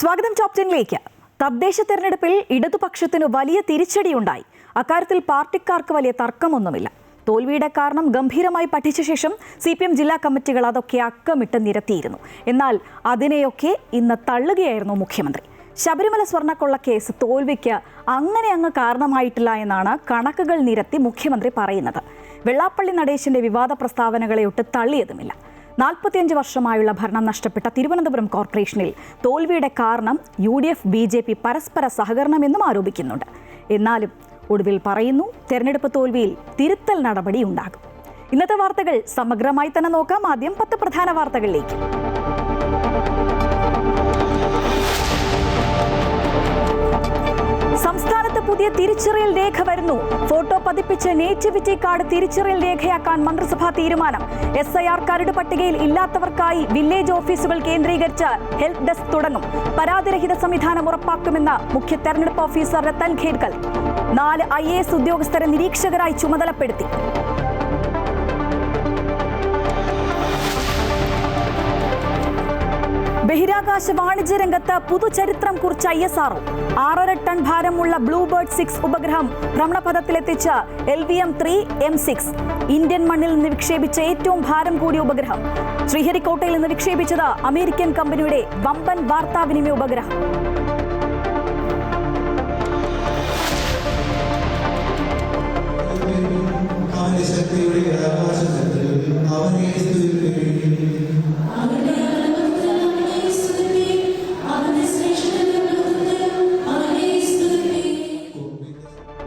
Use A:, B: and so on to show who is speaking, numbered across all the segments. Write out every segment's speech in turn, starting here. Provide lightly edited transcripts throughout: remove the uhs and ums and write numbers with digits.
A: സ്വാഗതം ടോപ് 10ലേക്ക്. തദ്ദേശ തെരഞ്ഞെടുപ്പിൽ ഇടതുപക്ഷത്തിന് വലിയ തിരിച്ചടിയുണ്ടായി. അക്കാര്യത്തിൽ പാർട്ടിക്കാർക്ക് വലിയ തർക്കമൊന്നുമില്ല. തോൽവിയുടെ കാരണം ഗംഭീരമായി പഠിച്ച ശേഷം CPM ജില്ലാ കമ്മിറ്റികൾ അതൊക്കെ അക്കമിട്ട് നിരത്തിയിരുന്നു. എന്നാൽ അതിനെയൊക്കെ ഇന്ന് തള്ളുകയായിരുന്നു മുഖ്യമന്ത്രി. ശബരിമല സ്വർണ്ണക്കൊള്ള കേസ് തോൽവിക്ക് അങ്ങ് കാരണമായിട്ടില്ല എന്നാണ് കണക്കുകൾ നിരത്തി മുഖ്യമന്ത്രി പറയുന്നത്. വെള്ളാപ്പള്ളി നടേശന്റെ വിവാദ പ്രസ്താവനകളെ ഒട്ട് തള്ളിയതുമില്ല. 45 വർഷമായുള്ള ഭരണം നഷ്ടപ്പെട്ട തിരുവനന്തപുരം കോർപ്പറേഷനിൽ തോൽവിയുടെ കാരണം UDF BJP പരസ്പര സഹകരണമെന്നും ആരോപിക്കുന്നുണ്ട്. എന്നാലും ഒടുവിൽ പറയുന്നു, തെരഞ്ഞെടുപ്പ് തോൽവിയിൽ തിരുത്തൽ നടപടി ഉണ്ടാകും. ഇന്നത്തെ വാർത്തകൾ സമഗ്രമായി തന്നെ നോക്കാം. ആദ്യം 10 പ്രധാന വാർത്തകളിലേക്ക്. സംസ്ഥാനത്ത് പുതിയ തിരിച്ചറിയൽ രേഖ വരുന്നു. ഫോട്ടോ പതിപ്പിച്ച് നേറ്റിവിറ്റി കാർഡ് തിരിച്ചറിയൽ രേഖയാക്കാൻ മന്ത്രിസഭാ തീരുമാനം. SIR കരട് പട്ടികയിൽ ഇല്ലാത്തവർക്കായി വില്ലേജ് ഓഫീസുകൾ കേന്ദ്രീകരിച്ച് ഹെൽപ്പ് ഡെസ്ക് തുടങ്ങും. പരാതിരഹിത സംവിധാനം ഉറപ്പാക്കുമെന്ന് മുഖ്യ തെരഞ്ഞെടുപ്പ് ഓഫീസർ രത്തൻ ഖേഡ്കൽ. 4 IAS ഉദ്യോഗസ്ഥരെ നിരീക്ഷകരായി ചുമതലപ്പെടുത്തി. ബഹിരാകാശ വാണിജ്യ രംഗത്ത് പുതുചരിത്രം കുറിച്ച ISRO. 6.5 ടൺ ഭാരമുള്ള ബ്ലൂബേർഡ് 6 ഉപഗ്രഹം ഭ്രമണപഥത്തിലെത്തിച്ച LVM-3 M6. ഇന്ത്യൻ മണ്ണിൽ നിന്ന് വിക്ഷേപിച്ച ഏറ്റവും ഭാരം കൂടിയ ഉപഗ്രഹം. ശ്രീഹരിക്കോട്ടയിൽ നിന്ന് വിക്ഷേപിച്ചത് അമേരിക്കൻ കമ്പനിയുടെ വമ്പൻ വാർത്താവിനിമയ ഉപഗ്രഹം.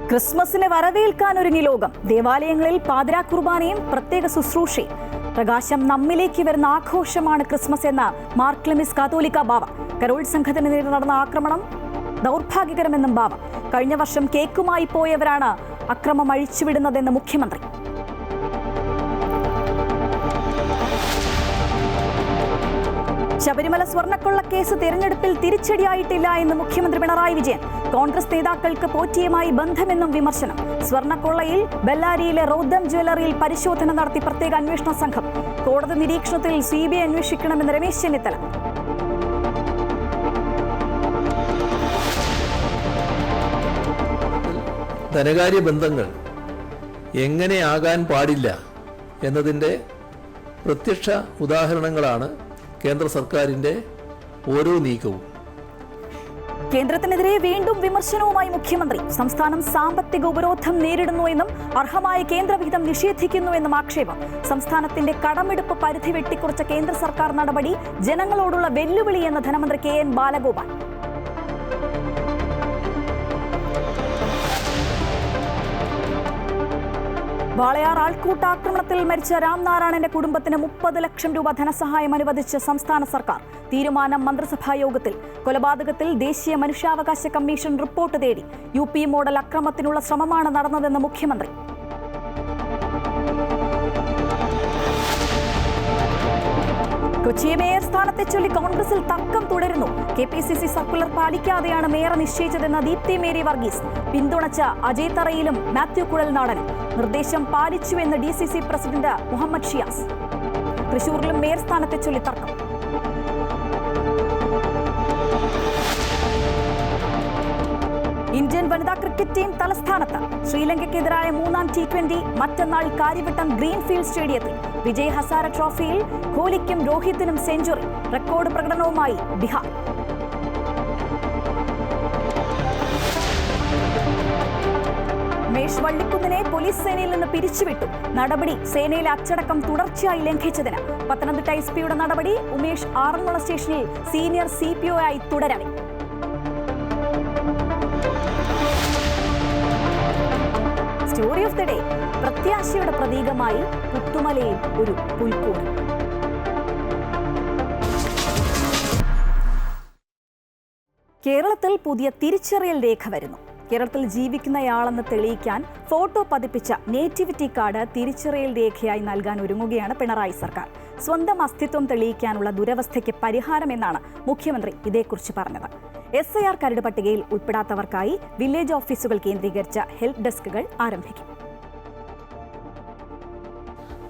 A: ക്രിസ്മസിനെ വരവേൽക്കാൻ ഒരുങ്ങി ലോകം. ദേവാലയങ്ങളിൽ പാതിരാ കുർബാനയും പ്രത്യേക ശുശ്രൂഷയും. പ്രകാശം നമ്മിലേക്ക് വരുന്ന ആഘോഷമാണ് ക്രിസ്മസ് എന്ന മാർ ക്ലെമിസ് കാതോലിക്ക ബാവ. കരോൾ സംഘത്തിന് നേരെ നടന്ന ആക്രമണം ദൗർഭാഗ്യകരമെന്നും ബാവ. കഴിഞ്ഞ വർഷം കേക്കുമായി പോയവരാണ് അക്രമം അഴിച്ചുവിടുന്നതെന്ന് മുഖ്യമന്ത്രി. ശബരിമല സ്വർണ്ണക്കൊള്ള കേസ് തെരഞ്ഞെടുപ്പിൽ തിരിച്ചടിയായിട്ടില്ല എന്ന് മുഖ്യമന്ത്രി പിണറായി വിജയൻ. കോൺഗ്രസ് നേതാക്കൾക്ക് പോറ്റിയുമായി ബന്ധമെന്നും വിമർശനം. സ്വർണ്ണക്കൊള്ളയിൽ ബെല്ലാരിയിലെ റോദം ജ്വല്ലറിയിൽ പരിശോധന നടത്തി പ്രത്യേക അന്വേഷണ സംഘം. കോടതി നിരീക്ഷണത്തിൽ CBI അന്വേഷിക്കണമെന്ന് രമേശ് ചെന്നിത്തല.
B: ധനകാര്യ ബന്ധങ്ങൾ എങ്ങനെയാകാൻ പാടില്ല എന്നതിൻ്റെ പ്രത്യക്ഷ ഉദാഹരണങ്ങളാണ് കേന്ദ്ര സർക്കാരിൻ്റെ ഓരോ നീക്കവും.
A: കേന്ദ്രത്തിനെതിരെ വീണ്ടും വിമർശനവുമായി മുഖ്യമന്ത്രി. സംസ്ഥാനം സാമ്പത്തിക ഉപരോധം നേരിടുന്നുവെന്നും അർഹമായ കേന്ദ്രവിഹിതം നിഷേധിക്കുന്നുവെന്നും ആക്ഷേപം. സംസ്ഥാനത്തിന്റെ കടമെടുപ്പ് പരിധി വെട്ടിക്കുറച്ച കേന്ദ്ര സർക്കാർ നടപടി ജനങ്ങളോടുള്ള വെല്ലുവിളിയെന്ന് ധനമന്ത്രി KN ബാലഗോപാൽ. വാളയാർ ആൾക്കൂട്ടാക്രമണത്തിൽ മരിച്ച രാംനാരായണന്റെ കുടുംബത്തിന് 30 ലക്ഷം രൂപ ധനസഹായം അനുവദിച്ച് സംസ്ഥാന സർക്കാർ. തീരുമാനം മന്ത്രിസഭാ യോഗത്തിൽ. കൊലപാതകത്തിൽ ദേശീയ മനുഷ്യാവകാശ കമ്മീഷൻ റിപ്പോർട്ട് തേടി. UP മോഡൽ അക്രമത്തിനുള്ള ശ്രമമാണ് നടന്നതെന്ന് മുഖ്യമന്ത്രി. കൊച്ചി മേയർ സ്ഥാനത്തെ ചൊല്ലി കോൺഗ്രസിൽ തർക്കം തുടരുന്നു. KPCC സർക്കുലർ പാലിക്കാതെയാണ് മേയറെ നിശ്ചയിച്ചതെന്ന ദീപ്തി മേരി വർഗീസ്. പിന്തുണച്ച അജയ് തറയിലും മാത്യു കുഴൽനാടനും. നിർദ്ദേശം പാലിച്ചുവെന്ന് DCC പ്രസിഡന്റ് മുഹമ്മദ് ഷിയാസ്. തൃശൂരിലും മേയർ സ്ഥാനത്തെ ചൊല്ലി തർക്കം. ഇന്ത്യൻ വനിതാ ക്രിക്കറ്റ് ടീം തലസ്ഥാനത്ത്. ശ്രീലങ്കയ്ക്കെതിരായ 3ാം T20 മറ്റന്നാൾ കാര്യവട്ടം ഗ്രീൻഫീൽഡ് സ്റ്റേഡിയത്തിൽ. വിജയ് ഹസാര ട്രോഫിയിൽ കോഹ്ലിക്കും രോഹിത്തിനും സെഞ്ചുറി. റെക്കോർഡ് പ്രകടനവുമായി ബിഹാർ. ഉമേഷ് വള്ളിക്കുന്നിനെ പോലീസ് സേനയിൽ നിന്ന് പിരിച്ചുവിട്ടു. നടപടി സേനയിലെ അച്ചടക്കം തുടർച്ചയായി ലംഘിച്ചതിന്. പത്തനംതിട്ട SP-യുടെ നടപടി. ഉമേഷ് ആറന്മുള സ്റ്റേഷനിൽ സീനിയർ CPO ആയി തുടരവെ. Story of the day. പ്രത്യാശയുടെ പ്രതീകമായി പുത്തുമലയിൽ ഒരു പുൽക്കൂട്. കേരളത്തിൽ പുതിയ തിരിച്ചറിയൽ രേഖ വരുന്നു. കേരളത്തിൽ ജീവിക്കുന്നയാളെന്ന് തെളിയിക്കാൻ ഫോട്ടോ പതിപ്പിച്ച നേറ്റിവിറ്റി കാർഡ് തിരിച്ചറിയൽ രേഖയായി നൽകാൻ ഒരുങ്ങുകയാണ് പിണറായി സർക്കാർ. സ്വന്തം അസ്തിത്വം തെളിയിക്കാനുള്ള ദുരവസ്ഥയ്ക്ക് പരിഹാരമെന്നാണ് മുഖ്യമന്ത്രി ഇതേക്കുറിച്ച് പറഞ്ഞത്. SIR കരട് പട്ടികയിൽ ഉൾപ്പെടാത്തവർക്കായി വില്ലേജ് ഓഫീസുകൾ കേന്ദ്രീകരിച്ച ഹെൽപ്പ് ഡെസ്കുകൾ ആരംഭിക്കും.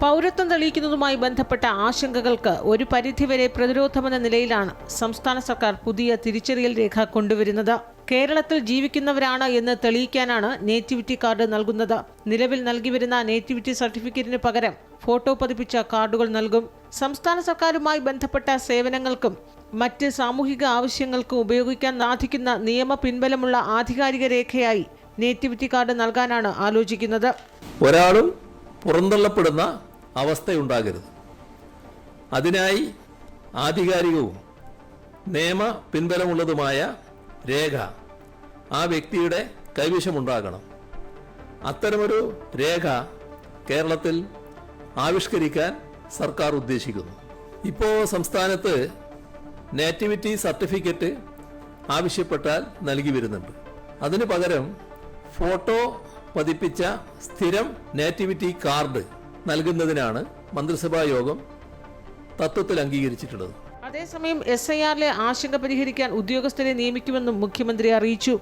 C: പൗരത്വം തെളിയിക്കുന്നതുമായി ബന്ധപ്പെട്ട ആശങ്കകൾക്ക് ഒരു പരിധിവരെ പ്രതിരോധമെന്ന നിലയിലാണ് സംസ്ഥാന സർക്കാർ പുതിയ തിരിച്ചറിയൽ രേഖ കൊണ്ടുവരുന്നത്. കേരളത്തിൽ ജീവിക്കുന്നവരാണ് എന്ന് തെളിയിക്കാനാണ് നേറ്റിവിറ്റി കാർഡ് നൽകുന്നത്. നിലവിൽ നൽകിവരുന്ന നേറ്റിവിറ്റി സർട്ടിഫിക്കറ്റിന് പകരം ഫോട്ടോ പതിപ്പിച്ച കാർഡുകൾ നൽകും. സംസ്ഥാന സർക്കാരുമായി ബന്ധപ്പെട്ട സേവനങ്ങൾക്കും മറ്റ് സാമൂഹിക ആവശ്യങ്ങൾക്കും ഉപയോഗിക്കാൻ സാധിക്കുന്ന നിയമ പിൻബലമുള്ള ആധികാരിക രേഖയായി നേറ്റിവിറ്റി കാർഡ് നൽകാനാണ് ആലോചിക്കുന്നത്.
B: ഒരാളും പുറന്തള്ളപ്പെടുന്ന അവസ്ഥയുണ്ടാകരുത്. അതിനായി ആധികാരികവും നിയമ പിൻബലമുള്ളതുമായ രേഖ ആ വ്യക്തിയുടെ കൈവശമുണ്ടാകണം. അത്തരമൊരു രേഖ കേരളത്തിൽ ആവിഷ്കരിക്കാൻ സർക്കാർ ഉദ്ദേശിക്കുന്നു. ഇപ്പോൾ സംസ്ഥാനത്ത് നേറ്റിവിറ്റി സർട്ടിഫിക്കറ്റ് ആവശ്യപ്പെട്ടാൽ നൽകി വരുന്നുണ്ട്. അതിനു പകരം ഫോട്ടോ പതിപ്പിച്ച സ്ഥിരം നേറ്റിവിറ്റി കാർഡ് നൽകുന്നതിനാണ് മന്ത്രിസഭാ യോഗം തത്വത്തിൽ അംഗീകരിച്ചിട്ടുള്ളത്.
C: അതേസമയം SIRലെ ആശങ്ക പരിഹരിക്കാൻ ഉദ്യോഗസ്ഥരെ നിയമിക്കുമെന്നും മുഖ്യമന്ത്രി അറിയിച്ചു.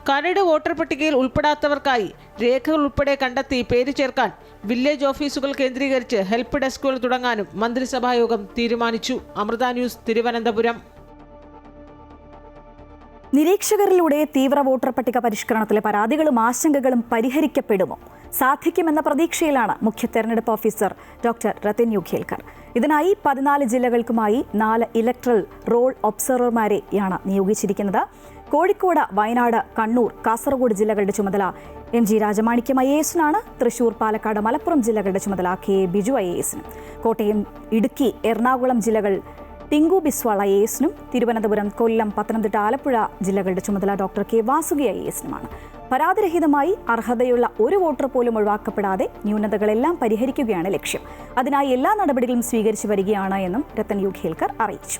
C: കരട് വോട്ടർ പട്ടികയിൽ ഉൾപ്പെടാത്തവർക്കായി രേഖകൾ ഉൾപ്പെടെ കണ്ടെത്തി പേര് ചേർക്കാൻ വില്ലേജ് ഓഫീസുകൾ കേന്ദ്രീകരിച്ച് ഹെൽപ്പ് ഡെസ്കുകൾ തുടങ്ങാനും മന്ത്രിസഭായോഗം തീരുമാനിച്ചു. അമൃത ന്യൂസ്, തിരുവനന്തപുരം.
A: നിരീക്ഷകരിലൂടെ തീവ്ര വോട്ടർ പട്ടിക പരിഷ്കരണത്തിലെ പരാതികളും ആശങ്കകളും പരിഹരിക്കപ്പെടുമോ? സാധിക്കുമെന്ന പ്രതീക്ഷയിലാണ് മുഖ്യ തെരഞ്ഞെടുപ്പ് officer doctor Rathan U Kelkar. ഇതിനായി 14 ജില്ലകൾക്കുമായി 4 ഇലക്ട്രൽ റോൾ ഒബ്സർവർമാരെയാണ് നിയോഗിച്ചിരിക്കുന്നത്. കോഴിക്കോട്, വയനാട്, കണ്ണൂർ, കാസർഗോഡ് ജില്ലകളുടെ ചുമതല MG രാജമാണിക്യം IAS-നാണ്. തൃശൂർ, പാലക്കാട്, മലപ്പുറം ജില്ലകളുടെ ചുമതല KA ബിജു IAS-ന്. കോട്ടയം, ഇടുക്കി, എറണാകുളം ജില്ലകൾ ടിങ്കു ബിസ്വാൾ IAS-നും. തിരുവനന്തപുരം, കൊല്ലം, പത്തനംതിട്ട, ആലപ്പുഴ ജില്ലകളുടെ ചുമതല ഡോക്ടർ K വാസുകി IAS-നുമാണ്. പരാതിരഹിതമായി അർഹതയുള്ള ഒരു വോട്ടർ പോലും ഒഴിവാക്കപ്പെടാതെ ന്യൂനതകളെല്ലാം പരിഹരിക്കുകയാണ് ലക്ഷ്യം. അതിനായി എല്ലാ നടപടികളും സ്വീകരിച്ചു വരികയാണ് എന്നും രത്തൻ യു ഖേൽക്കർ അറിയിച്ചു.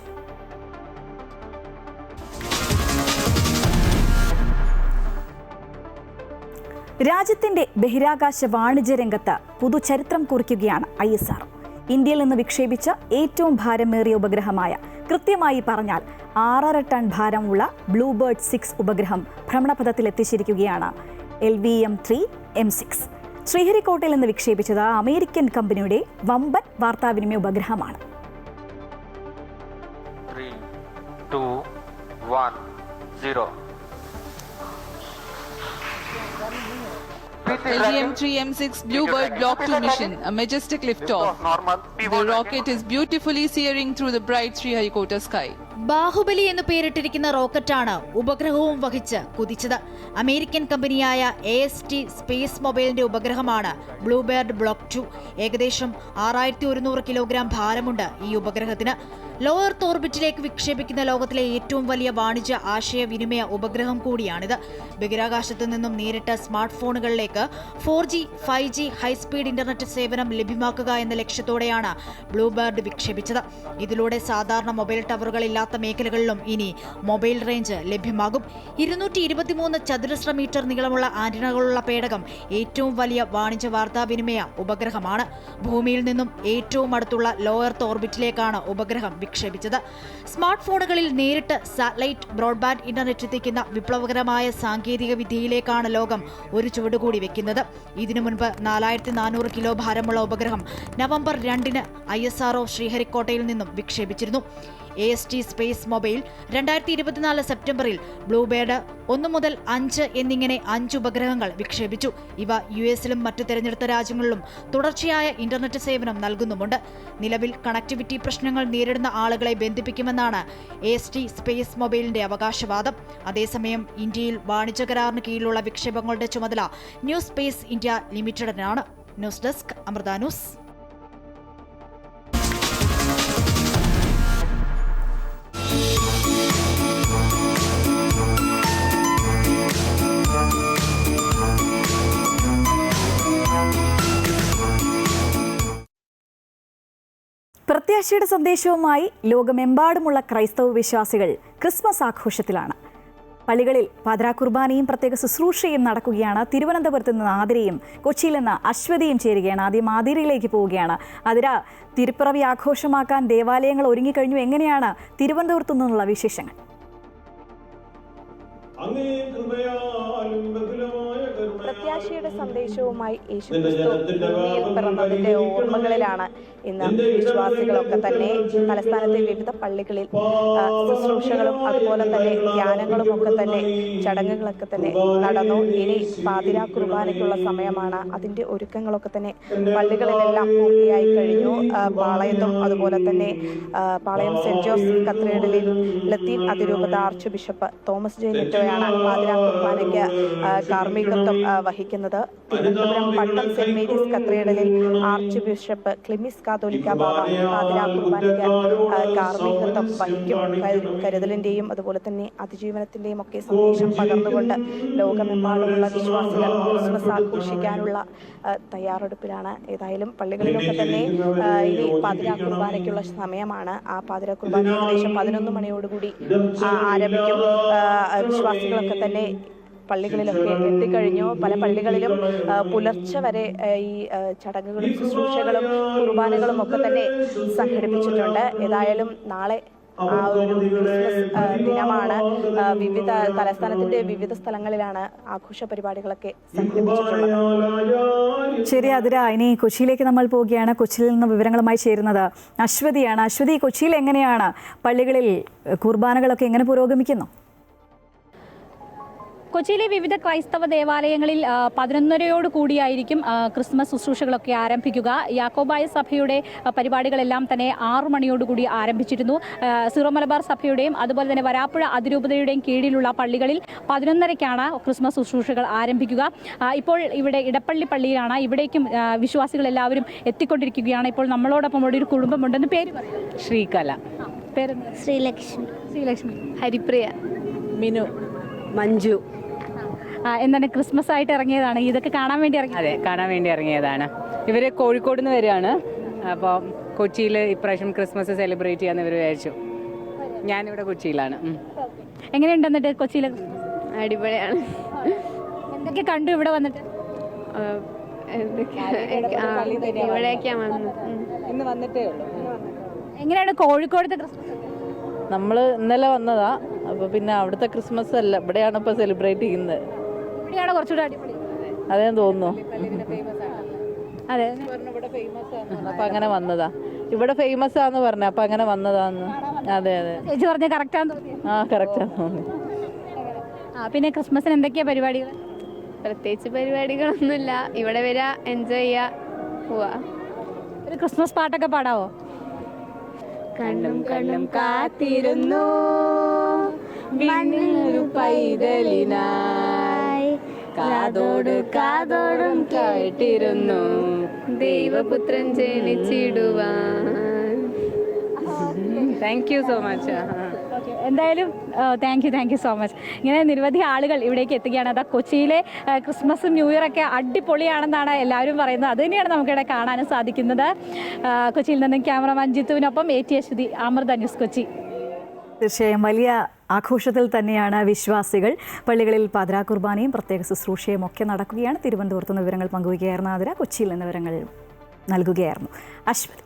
A: രാജ്യത്തിന്റെ ബഹിരാകാശ വാണിജ്യ രംഗത്ത് പുതുചരിത്രം കുറിക്കുകയാണ് ISRO. ഇന്ത്യയിൽ നിന്ന് വിക്ഷേപിച്ച ഏറ്റവും ഭാരമേറിയ ഉപഗ്രഹമായ, കൃത്യമായി പറഞ്ഞാൽ 6.5 ടൺ ഭാരമുള്ള ബ്ലൂബേർഡ് 6 ഉപഗ്രഹം ഭ്രമണപഥത്തിൽ എത്തിച്ചിരിക്കുകയാണ്. LVM-3 M6 ശ്രീഹരിക്കോട്ടയിൽ നിന്ന് വിക്ഷേപിച്ചത് അമേരിക്കൻ കമ്പനിയുടെ വമ്പൻ വാർത്താവിനിമയ ഉപഗ്രഹമാണ്.
D: 3, 2, 1, 0.
E: LVM-3 M6 Bluebird Block 2 mission, a majestic liftoff. The rocket is beautifully searing through the bright Sriharikota sky.
F: Baahubali എന്ന് പേരിട്ടിരിക്കുന്ന റോക്കറ്റാണ് ഉപഗ്രഹവും വഹിച്ച് കുതിച്ചത്. അമേരിക്കൻ കമ്പനിയായ AST സ്പേസ് മൊബൈലിന്റെ ഉപഗ്രഹമാണ് ബ്ലൂബേർഡ് ബ്ലോക്ക് 2. ഏകദേശം 6100 കിലോഗ്രാം ഭാരമുണ്ട് ഈ ഉപഗ്രഹത്തിന്. ലോ എർത്ത് ഓർബിറ്റിലേക്ക് വിക്ഷേപിക്കുന്ന ലോകത്തിലെ ഏറ്റവും വലിയ വാണിജ്യ ആശയവിനിമയ ഉപഗ്രഹം കൂടിയാണിത്. ബഹിരാകാശത്തു നിന്നും നേരിട്ട് smart ഫോണുകളിലേക്ക് 4G, 5G high speed internet സേവനം ലഭ്യമാക്കുക എന്ന ലക്ഷ്യത്തോടെയാണ് ബ്ലൂബേർഡ് വിക്ഷേപിച്ചത്. ഇതിലൂടെ സാധാരണ മൊബൈൽ ടവറുകളില്ലാത്ത മേഖലകളിലും ഇനി മൊബൈൽ റേഞ്ച് ലഭ്യമാകും. 223 ചതുരശ്ര മീറ്റർ നീളമുള്ള ആന്റിനകളുള്ള പേടകം ഏറ്റവും വലിയ വാണിജ്യ വാർത്താവിനിമയ ഉപഗ്രഹമാണ്. ഭൂമിയിൽ നിന്നും ഏറ്റവും അടുത്തുള്ള ലോ എർത്ത് ഓർബിറ്റിലേക്കാണ് ഉപഗ്രഹം വിക്ഷേപിച്ചത്. സ്മാർട്ട് ഫോണുകളിൽ നേരിട്ട് സാറ്റലൈറ്റ് ബ്രോഡ്ബാൻഡ് ഇന്റർനെറ്റ് എത്തിക്കുന്ന വിപ്ലവകരമായ സാങ്കേതിക വിദ്യയിലേക്കാണ് ലോകം ഒരു ചുവടുകൂടി വെക്കുന്നത്. ഇതിനു മുൻപ് 4400 കിലോ ഭാരമുള്ള ഉപഗ്രഹം നവംബർ 2-ന് ISRO ശ്രീഹരിക്കോട്ടയിൽ നിന്നും വിക്ഷേപിച്ചിരുന്നു. AST സ്പേസ് മൊബൈൽ 2024 സെപ്റ്റംബറിൽ ബ്ലൂബേർഡ് 1 മുതൽ 5 എന്നിങ്ങനെ 5 ഉപഗ്രഹങ്ങൾ വിക്ഷേപിച്ചു. ഇവ US-ലും മറ്റു തെരഞ്ഞെടുത്ത രാജ്യങ്ങളിലും തുടർച്ചയായ ഇന്റർനെറ്റ് സേവനം നൽകുന്നുമുണ്ട്. നിലവിൽ കണക്ടിവിറ്റി പ്രശ്നങ്ങൾ നേരിടുന്ന ആളുകളെ ബന്ധിപ്പിക്കുമെന്നാണ് AST സ്പേസ് മൊബൈലിന്റെ അവകാശവാദം. അതേസമയം ഇന്ത്യയിൽ വാണിജ്യ കരാറിന് കീഴിലുള്ള വിക്ഷേപങ്ങളുടെ ചുമതല ന്യൂ സ്പേസ് ഇന്ത്യ ലിമിറ്റഡിനാണ്. News desk, Amrita news.
A: പ്രത്യാശയുടെ സന്ദേശവുമായി ലോകമെമ്പാടുമുള്ള ക്രൈസ്തവ വിശ്വാസികൾ ക്രിസ്മസ് ആഘോഷത്തിലാണ്. പള്ളികളിൽ പാതിരാ കുർബാനയും പ്രത്യേക ശുശ്രൂഷയും നടക്കുകയാണ്. തിരുവനന്തപുരത്ത് നിന്ന് ആതിരയും കൊച്ചിയിൽ നിന്ന് അശ്വതിയും ചേരുകയാണ്. ആദ്യം ആതിരയിലേക്ക് പോവുകയാണ്. ആതിര, തിരുപ്പിറവി ആഘോഷമാക്കാൻ ദേവാലയങ്ങൾ ഒരുങ്ങിക്കഴിഞ്ഞു. എങ്ങനെയാണ് തിരുവനന്തപുരത്തു നിന്നുള്ള വിശേഷങ്ങൾ?
G: പ്രത്യാശയുടെ സന്ദേശവുമായി യേശുക്രിസ്തു ഭൂമിയിൽ പിറന്നതിന്റെ ഓർമ്മകളിലാണ് ഇന്ന് വിശ്വാസികളൊക്കെ തന്നെ തലസ്ഥാനത്തെ വിവിധ പള്ളികളിൽ ശുശ്രൂഷകളും അതുപോലെ തന്നെ ധ്യാനങ്ങളും ഒക്കെ തന്നെ ചടങ്ങുകളൊക്കെ തന്നെ നടന്നു. ഇനി പാതിരാ കുർബാനയ്ക്കുള്ള സമയമാണ്. അതിന്റെ ഒരുക്കങ്ങളൊക്കെ തന്നെ പള്ളികളിലെല്ലാം പൂർത്തിയായി കഴിഞ്ഞു. പാളയത്തും അതുപോലെ തന്നെ പാളയം സെന്റ് ജോസഫ് കത്തീഡ്രലിൽ ലത്തീൻ അതിരൂപത ആർച്ച് ബിഷപ്പ് തോമസ് ജെ നെറ്റോയാണ് പാതിരാ കുർബാനയ്ക്ക് കാർമ്മികത്വം വഹിക്കുന്നത്. തിരുവനന്തപുരം പട്ടം സെന്റ് മേരീസ് കത്തീഡ്രലിൽ ആർച്ച് ബിഷപ്പ് ക്ലിമിസ് കാതോലിക്ക ബാവ പാതിരാ കുർബാനയ്ക്ക് കാർമ്മികത്വം വഹിക്കും. കരുതലിന്റെയും അതുപോലെ തന്നെ അതിജീവനത്തിന്റെയും ഒക്കെ സന്ദേശം പകർന്നുകൊണ്ട് ലോകമെമ്പാടുമുള്ള വിശ്വാസികൾ ക്രിസ്മസ് ആഘോഷിക്കാനുള്ള തയ്യാറെടുപ്പിലാണ്. ഏതായാലും പള്ളികളിലൊക്കെ തന്നെ ഇനി പാതിരാ കുർബാനയ്ക്കുള്ള സമയമാണ്. ആ പാതിരാ കുർബാന ഏകദേശം 11 മണിയോടുകൂടി ആരംഭിക്കും. വിശ്വാസികളൊക്കെ തന്നെ പള്ളികളിലൊക്കെ എത്തിക്കഴിഞ്ഞു. പല പള്ളികളിലും പുലർച്ചെ വരെ ഈ ചടങ്ങുകളും ശുശ്രൂഷകളും കുർബാനകളും ഒക്കെ തന്നെ സംഘടിപ്പിച്ചിട്ടുണ്ട്. ഏതായാലും നാളെ ആ ഒരു ക്രിസ്മസ് ദിനമാണ്. വിവിധ തലസ്ഥാനത്തിന്റെ വിവിധ സ്ഥലങ്ങളിലാണ് ആഘോഷ പരിപാടികളൊക്കെ സംഘടിപ്പിച്ചിട്ടുള്ളത്.
A: ശരി അതിര, ഇനി കൊച്ചിയിലേക്ക് നമ്മൾ പോവുകയാണ്. കൊച്ചിയിൽ നിന്ന് വിവരങ്ങളുമായി ചേരുന്നത് അശ്വതിയാണ്. അശ്വതി, കൊച്ചിയിൽ എങ്ങനെയാണ് പള്ളികളിൽ കുർബാനകളൊക്കെ എങ്ങനെ പുരോഗമിക്കുന്നു?
H: കൊച്ചിയിലെ വിവിധ ക്രൈസ്തവ ദേവാലയങ്ങളിൽ 11:30 കൂടിയായിരിക്കും ക്രിസ്മസ് ശുശ്രൂഷകളൊക്കെ ആരംഭിക്കുക. യാക്കോബായ സഭയുടെ പരിപാടികളെല്ലാം തന്നെ 6 മണിയോടുകൂടി ആരംഭിച്ചിരുന്നു. സീറോ മലബാർ സഭയുടെയും അതുപോലെ തന്നെ വരാപ്പുഴ അതിരൂപതയുടെയും കീഴിലുള്ള പള്ളികളിൽ 11:30ക്കാണ് ക്രിസ്മസ് ശുശ്രൂഷകൾ ആരംഭിക്കുക. ഇപ്പോൾ ഇവിടെ ഇടപ്പള്ളി പള്ളിയിലാണ്. ഇവിടേക്കും വിശ്വാസികൾ എല്ലാവരും എത്തിക്കൊണ്ടിരിക്കുകയാണ്. ഇപ്പോൾ നമ്മളോടൊപ്പം ഇവിടെ ഒരു കുടുംബമുണ്ടെന്ന്. പേര് പറയും.
I: ശ്രീകല.
H: പേര് ശ്രീലക്ഷ്മി.
I: ഹരിപ്രിയ. മിനു. മഞ്ജു.
H: എന്താണ് ക്രിസ്മസ് ആയിട്ട് ഇറങ്ങിയതാണ്? ഇതൊക്കെ കാണാൻ വേണ്ടി ഇറങ്ങി?
I: അതെ, കാണാൻ വേണ്ടി ഇറങ്ങിയതാണ്. ഇവർ കോഴിക്കോട് നിന്ന് വരികയാണ്. അപ്പോൾ കൊച്ചിയിൽ ഇപ്രാവശ്യം ക്രിസ്മസ് സെലിബ്രേറ്റ് ചെയ്യാമെന്ന് ഇവർ വിചാരിച്ചു. ഞാനിവിടെ കൊച്ചിയിലാണ്.
H: എങ്ങനെയുണ്ട് എന്നിട്ട് കൊച്ചിയിൽ?
I: അടിപൊളിയാണ്.
H: എന്തൊക്കെ കണ്ടു ഇവിടെ വന്നിട്ട്?
I: ഇവിടേക്കാണ് വന്നത്. ഇന്ന് വന്നിട്ടേ ഉള്ളൂ.
H: എങ്ങനെയാണ് കോഴിക്കോടത്തെ ക്രിസ്മസ്?
J: നമ്മൾ ഇന്നലെ വന്നതാ. അപ്പോൾ പിന്നെ അവിടുത്തെ ക്രിസ്മസ് അല്ല, ഇവിടെയാണ് ഇപ്പോൾ സെലിബ്രേറ്റ് ചെയ്യുന്നത്.
H: ഇവിടെയാണ് കുറച്ചുകൂടെ അടിപൊളി.
J: അതേ തോന്നുന്നു.
H: അതെ,
J: ഇവിടെ ഫേമസ് ആണ്, അപ്പം അങ്ങനെ വന്നതാ. ഇവിടെ ഫേമസ് ആന്ന് പറഞ്ഞു, അപ്പം അങ്ങനെ വന്നതാന്ന്. അതെ അതെ,
H: ചേച്ചി പറഞ്ഞ കറക്റ്റാന്ന് തോന്നി.
J: കറക്റ്റാന്ന് തോന്നി.
H: പിന്നെ ക്രിസ്മസിന് എന്തൊക്കെയാ പരിപാടികൾ?
I: പ്രത്യേകിച്ച് പരിപാടികളൊന്നുമില്ല. ഇവിടെ വരിക, എൻജോയ് ചെയ്യുക, പോവാ.
H: ഒരു ക്രിസ്മസ് പാട്ടൊക്കെ പാടാവോ?
I: കണ്ണും കണ്ണും കാത്തിരുന്നു വിണ്ണിലൊരു പൈതലിനായി, കാതോട് കാതോടും കേട്ടിരുന്നു ദൈവപുത്രൻ ജനിച്ചിടുവാൻ. Thank you so much.
H: എന്തായാലും താങ്ക് യു സോ മച്ച്. ഇങ്ങനെ നിരവധി ആളുകൾ ഇവിടേക്ക് എത്തുകയാണ്. അതാ കൊച്ചിയിലെ ക്രിസ്മസും ന്യൂ ഇയറൊക്കെ അടിപൊളിയാണെന്നാണ് എല്ലാവരും പറയുന്നത്. അത് തന്നെയാണ് നമുക്കിവിടെ കാണാനും സാധിക്കുന്നത്. കൊച്ചിയിൽ നിന്നും ക്യാമറമാൻ ജിത്തുവിനൊപ്പം AT അശ്വതി, അമൃത ന്യൂസ്, കൊച്ചി.
A: തീർച്ചയായും വലിയ ആഘോഷത്തിൽ തന്നെയാണ് വിശ്വാസികൾ. പള്ളികളിൽ പാതിരാ കുർബാനയും പ്രത്യേക ശുശ്രൂഷയും ഒക്കെ നടക്കുകയാണ്. തിരുവനന്തപുരത്ത് നിന്ന് വിവരങ്ങൾ പങ്കുവയ്ക്കുകയായിരുന്നു ആതിര. കൊച്ചിയിൽ നിന്ന് വിവരങ്ങൾ നൽകുകയായിരുന്നു അശ്വതി.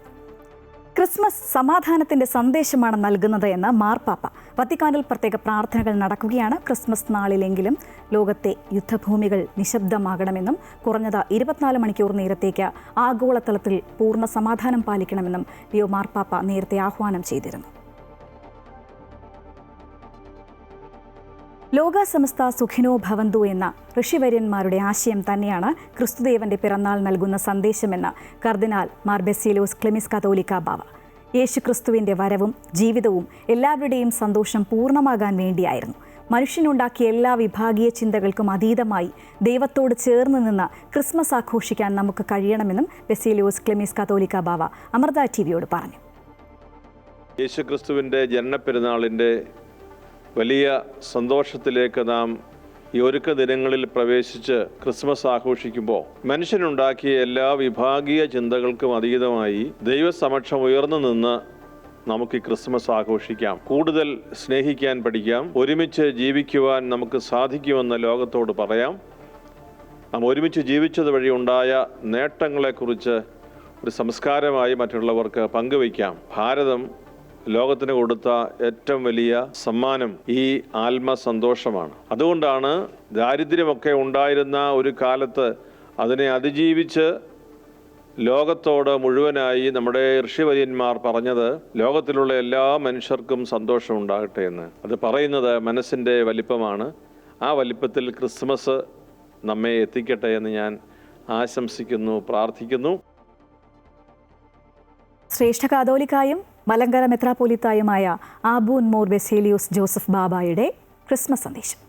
A: ക്രിസ്മസ് സമാധാനത്തിൻ്റെ സന്ദേശമാണ് നൽകുന്നത് എന്ന് മാർപ്പാപ്പ. വത്തിക്കാനിൽ പ്രത്യേക പ്രാർത്ഥനകൾ നടക്കുകയാണ്. ക്രിസ്മസ് നാളിലെങ്കിലും ലോകത്തെ യുദ്ധഭൂമികൾ നിശബ്ദമാകണമെന്നും കുറഞ്ഞത് 24 മണിക്കൂർ നേരത്തേക്ക് ആഗോളതലത്തിൽ പൂർണ്ണ സമാധാനം പാലിക്കണമെന്നും ലിയോ മാർപ്പാപ്പ നേരത്തെ ആഹ്വാനം ചെയ്തിരുന്നു. ലോകസമസ്ത സുഖിനോ ഭവന്തു എന്ന ഋഷിവര്യന്മാരുടെ ആശയം തന്നെയാണ് ക്രിസ്തുദേവന്റെ പിറന്നാൾ നൽകുന്ന സന്ദേശമെന്ന് കർദിനാൾ മാർ ബെസേലിയോസ് ക്ലിമിസ് കാതോലിക്ക ബാവ. യേശുക്രിസ്തുവിൻ്റെ വരവും ജീവിതവും എല്ലാവരുടെയും സന്തോഷം പൂർണ്ണമാകാൻ വേണ്ടിയായിരുന്നു. മനുഷ്യനുണ്ടാക്കിയ എല്ലാ വിഭാഗീയ ചിന്തകൾക്കും അതീതമായി ദൈവത്തോട് ചേർന്ന് നിന്ന് ക്രിസ്മസ് ആഘോഷിക്കാൻ നമുക്ക് കഴിയണമെന്നും ബെസേലിയോസ് ക്ലിമിസ് കാതോലിക്ക ബാവ അമൃത TVയോട് പറഞ്ഞു.
K: യേശുക്രിസ്തുവിൻ്റെ ജനനപ്പെരുന്നാളിൻ്റെ വലിയ സന്തോഷത്തിലേക്ക് നാം ഈ ഒരുക്ക ദിനങ്ങളിൽ പ്രവേശിച്ച് ക്രിസ്മസ് ആഘോഷിക്കുമ്പോൾ മനുഷ്യനുണ്ടാക്കിയ എല്ലാ വിഭാഗീയ ചിന്തകൾക്കും അതീതമായി ദൈവസമക്ഷം ഉയർന്നു നിന്ന് നമുക്ക് ഈ ക്രിസ്മസ് ആഘോഷിക്കാം. കൂടുതൽ സ്നേഹിക്കാൻ പഠിക്കാം. ഒരുമിച്ച് ജീവിക്കുവാൻ നമുക്ക് സാധിക്കുമെന്ന് ലോകത്തോട് പറയാം. നാം ഒരുമിച്ച് ജീവിച്ചത് വഴി ഉണ്ടായ നേട്ടങ്ങളെക്കുറിച്ച് ഒരു സംസ്കാരമായി മറ്റുള്ളവർക്ക് പങ്കുവയ്ക്കാം. ഭാരതം ലോകത്തിന് കൊടുത്ത ഏറ്റവും വലിയ സമ്മാനം ഈ ആത്മസന്തോഷമാണ്. അതുകൊണ്ടാണ് ദാരിദ്ര്യമൊക്കെ ഉണ്ടായിരുന്ന ഒരു കാലത്ത് അതിനെ അതിജീവിച്ച് ലോകത്തോട് മുഴുവനായി നമ്മുടെ ഋഷിവര്യന്മാർ പറഞ്ഞത് ലോകത്തിലുള്ള എല്ലാ മനുഷ്യർക്കും സന്തോഷം ഉണ്ടാകട്ടെ എന്ന്. അത് പറയുന്നത് മനസ്സിൻ്റെ വലിപ്പമാണ്. ആ വലിപ്പത്തിൽ ക്രിസ്മസ് നമ്മെ എത്തിക്കട്ടെ എന്ന് ഞാൻ ആശംസിക്കുന്നു, പ്രാർത്ഥിക്കുന്നു.
A: ശ്രേഷ്ഠ കാതോലിക്കായും മലങ്കര മെത്രാപ്പോലിത്തായുമായ ആബൂൻ മോർ ബെസേലിയോസ് ജോസഫ് ബാബായുടെ ക്രിസ്മസ് സന്ദേശം.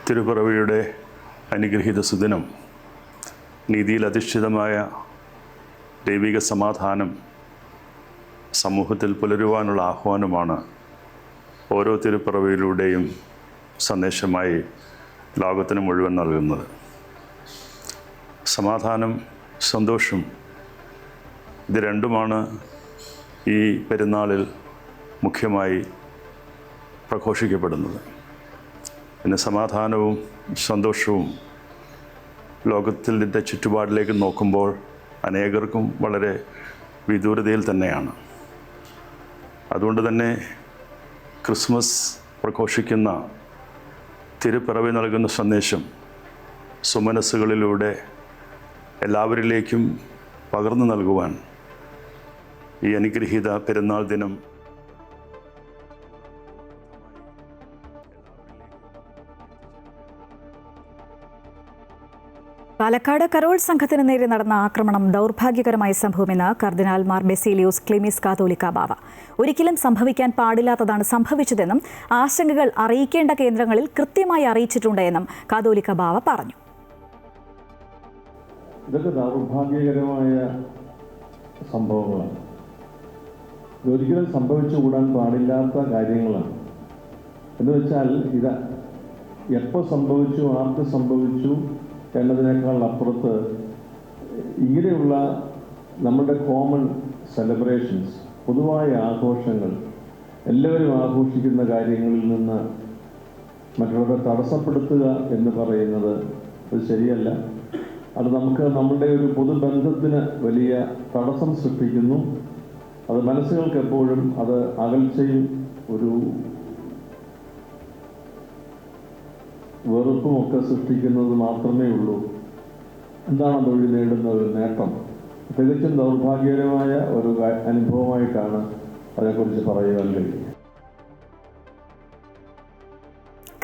L: തിരുപ്പിറവിയുടെ അനുഗ്രഹീത സുദിനം നീതിയിൽ അധിഷ്ഠിതമായ ദൈവിക സമാധാനം സമൂഹത്തിൽ പുലരുവാനുള്ള ആഹ്വാനമാണ് ഓരോ തിരുപ്പിറവിയിലൂടെയും സന്ദേശമായി ലോകത്തിന് മുഴുവൻ നൽകുന്നത്. സമാധാനം, സന്തോഷം, ഇത് രണ്ടുമാണ് ഈ പെരുന്നാളിൽ മുഖ്യമായി പ്രഘോഷിക്കപ്പെടുന്നത്. പിന്നെ സമാധാനവും സന്തോഷവും ലോകത്തിൻ്റെ ചുറ്റുപാടിലേക്ക് നോക്കുമ്പോൾ അനേകർക്കും വളരെ വിദൂരതയിൽ തന്നെയാണ്. അതുകൊണ്ട് തന്നെ ക്രിസ്മസ് പ്രഘോഷിക്കുന്ന തിരുപ്പിറവി നൽകുന്ന സന്ദേശം സുമനസ്സുകളിലൂടെ എല്ലാവരിലേക്കും പകർന്നു നൽകുവാൻ ഈ അനുഗ്രഹീത പെരുന്നാൾ ദിനം
A: പാലക്കാട് കരോൾ സംഘത്തിന് നേരെ നടന്ന ആക്രമണം ദൗർഭാഗ്യകരമായ സംഭവമെന്ന് കർദിനാൾ മാർ ബെസേലിയോസ് ക്ലീമീസ് കാതോലിക്ക ബാവ. ഒരിക്കലും സംഭവിക്കാൻ പാടില്ലാത്തതാണ് സംഭവിച്ചതെന്നും ആശങ്കകൾ അറിയിക്കേണ്ട കേന്ദ്രങ്ങളിൽ കൃത്യമായി അറിയിച്ചിട്ടുണ്ട് എന്നും കാതോലിക്ക ബാവ പറഞ്ഞു.
M: ഇതൊക്കെ ദൗർഭാഗ്യകരമായ സംഭവങ്ങളാണ്. ഇതൊരിക്കലും സംഭവിച്ചുകൂടാൻ പാടില്ലാത്ത കാര്യങ്ങളാണ്. എന്ന് വെച്ചാൽ ഇത് എപ്പോൾ സംഭവിച്ചു, ആർക്ക് സംഭവിച്ചു എന്നതിനേക്കാൾ അപ്പുറത്ത് ഇങ്ങനെയുള്ള നമ്മുടെ കോമൺ സെലിബ്രേഷൻസ്, പൊതുവായ ആഘോഷങ്ങൾ, എല്ലാവരും ആഘോഷിക്കുന്ന കാര്യങ്ങളിൽ നിന്ന് മറ്റുള്ളവരെ തടസ്സപ്പെടുത്തുക എന്ന് പറയുന്നത് അത് ശരിയല്ല. അത് നമുക്ക് നമ്മുടെ ഒരു പൊതുബന്ധത്തിന് വലിയ തടസ്സം സൃഷ്ടിക്കുന്നു. അത് മനസ്സുകൾക്ക് എപ്പോഴും അത് അകൽച്ചയും ഒരു വെറുപ്പുമൊക്കെ സൃഷ്ടിക്കുന്നത് മാത്രമേ ഉള്ളൂ. എന്താണ് അതുവഴി നേടുന്ന ഒരു നേട്ടം? തികച്ചും ദൗർഭാഗ്യകരമായ ഒരു അനുഭവമായിട്ടാണ് അതേക്കുറിച്ച് പറയുവാൻ കഴിയുന്നത്.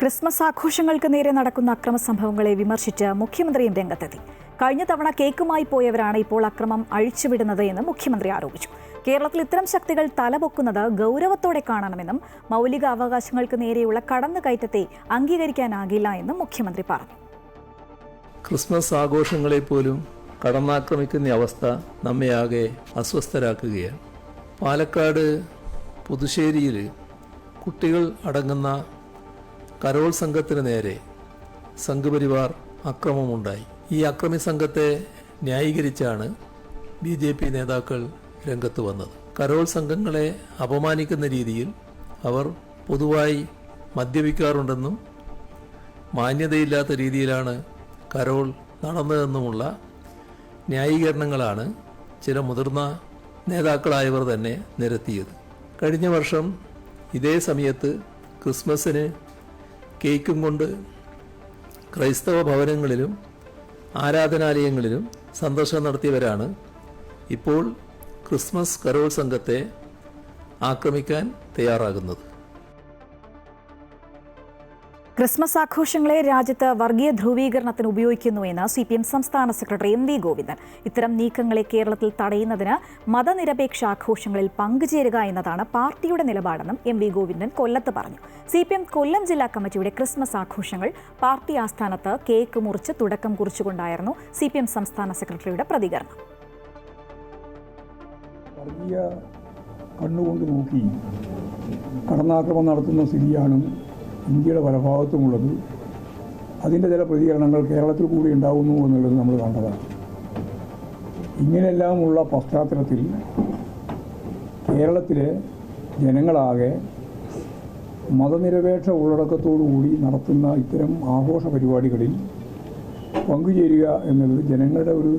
A: ക്രിസ്മസ് ആഘോഷങ്ങൾക്ക് നേരെ നടക്കുന്ന അക്രമ സംഭവങ്ങളെ വിമർശിച്ച് മുഖ്യമന്ത്രിയും രംഗത്തെത്തി. കഴിഞ്ഞ തവണ കേക്കുമായി പോയവരാണ് ഇപ്പോൾ അക്രമം അഴിച്ചുവിടുന്നത് എന്ന് മുഖ്യമന്ത്രി ആരോപിച്ചു. കേരളത്തിൽ ഇത്തരം ശക്തികൾ തലപൊക്കുന്നത് ഗൗരവത്തോടെ കാണണമെന്നും മൗലിക അവകാശങ്ങൾക്ക് നേരെയുള്ള കടന്നുകയറ്റത്തെ അംഗീകരിക്കാനാകില്ല എന്നും മുഖ്യമന്ത്രി പറഞ്ഞു.
B: ക്രിസ്മസ് ആഘോഷങ്ങളെ പോലും കടന്നാക്രമിക്കുന്ന അവസ്ഥ നമ്മെയാകെ അസ്വസ്ഥരാക്കുകയാണ്. പാലക്കാട് പുതുശ്ശേരിയിൽ കുട്ടികൾ അടങ്ങുന്ന കരോൾ സംഘത്തിന് നേരെ സംഘപരിവാർ അക്രമമുണ്ടായി. ഈ അക്രമി സംഘത്തെ ന്യായീകരിച്ചാണ് BJP നേതാക്കൾ രംഗത്ത് വന്നത്. കരോൾ സംഘങ്ങളെ അപമാനിക്കുന്ന രീതിയിൽ അവർ പൊതുവായി മദ്യപിക്കാറുണ്ടെന്നും മാന്യതയില്ലാത്ത രീതിയിലാണ് കരോൾ നടന്നതെന്നുമുള്ള ന്യായീകരണങ്ങളാണ് ചില മുതിർന്ന നേതാക്കളായവർ തന്നെ നിരത്തിയത്. കഴിഞ്ഞ വർഷം ഇതേ സമയത്ത് ക്രിസ്മസിന് കേക്കും കൊണ്ട് ക്രൈസ്തവ ഭവനങ്ങളിലും ആരാധനാലയങ്ങളിലും സന്ദർശനം നടത്തിയവരാണ് ഇപ്പോൾ ക്രിസ്മസ് കരോൾ സംഘത്തെ ആക്രമിക്കാൻ തയ്യാറാകുന്നത്.
A: ക്രിസ്മസ് ആഘോഷങ്ങളെ രാജ്യത്ത് വർഗീയ ധ്രുവീകരണത്തിന് ഉപയോഗിക്കുന്നുവെന്ന് CPM സംസ്ഥാന സെക്രട്ടറി MV ഗോവിന്ദൻ. ഇത്തരം നീക്കങ്ങളെ കേരളത്തിൽ തടയുന്നതിന് മതനിരപേക്ഷ ആഘോഷങ്ങളിൽ പങ്കുചേരുക എന്നതാണ് പാർട്ടിയുടെ നിലപാടെന്നും MV ഗോവിന്ദൻ കൊല്ലത്ത് പറഞ്ഞു. CPM കൊല്ലം ജില്ലാ കമ്മിറ്റിയുടെ ക്രിസ്മസ് ആഘോഷങ്ങൾ പാർട്ടി ആസ്ഥാനത്ത് കേക്ക് മുറിച്ച് തുടക്കം കുറിച്ചുകൊണ്ടായിരുന്നു CPM സംസ്ഥാന സെക്രട്ടറിയുടെ പ്രതികരണം.
N: വർഗീയ കണ്ണുകൊണ്ട് നോക്കി കടന്നാക്രമണം നടത്തുന്ന സ്ഥിതിയാണ് ഇന്ത്യയുടെ പല ഭാഗത്തുമുള്ളത്. അതിൻ്റെ ചില പ്രതികരണങ്ങൾ കേരളത്തിൽ കൂടി ഉണ്ടാകുന്നു എന്നുള്ളത് നമ്മൾ കണ്ടതാണ്. ഇങ്ങനെയെല്ലാമുള്ള പശ്ചാത്തലത്തിൽ കേരളത്തിലെ ജനങ്ങളാകെ മതനിരപേക്ഷ ഉള്ളടക്കത്തോടുകൂടി നടത്തുന്ന ഇത്തരം ആഘോഷ പരിപാടികളിൽ പങ്കുചേരുക എന്നുള്ളത് ജനങ്ങളുടെ ഒരു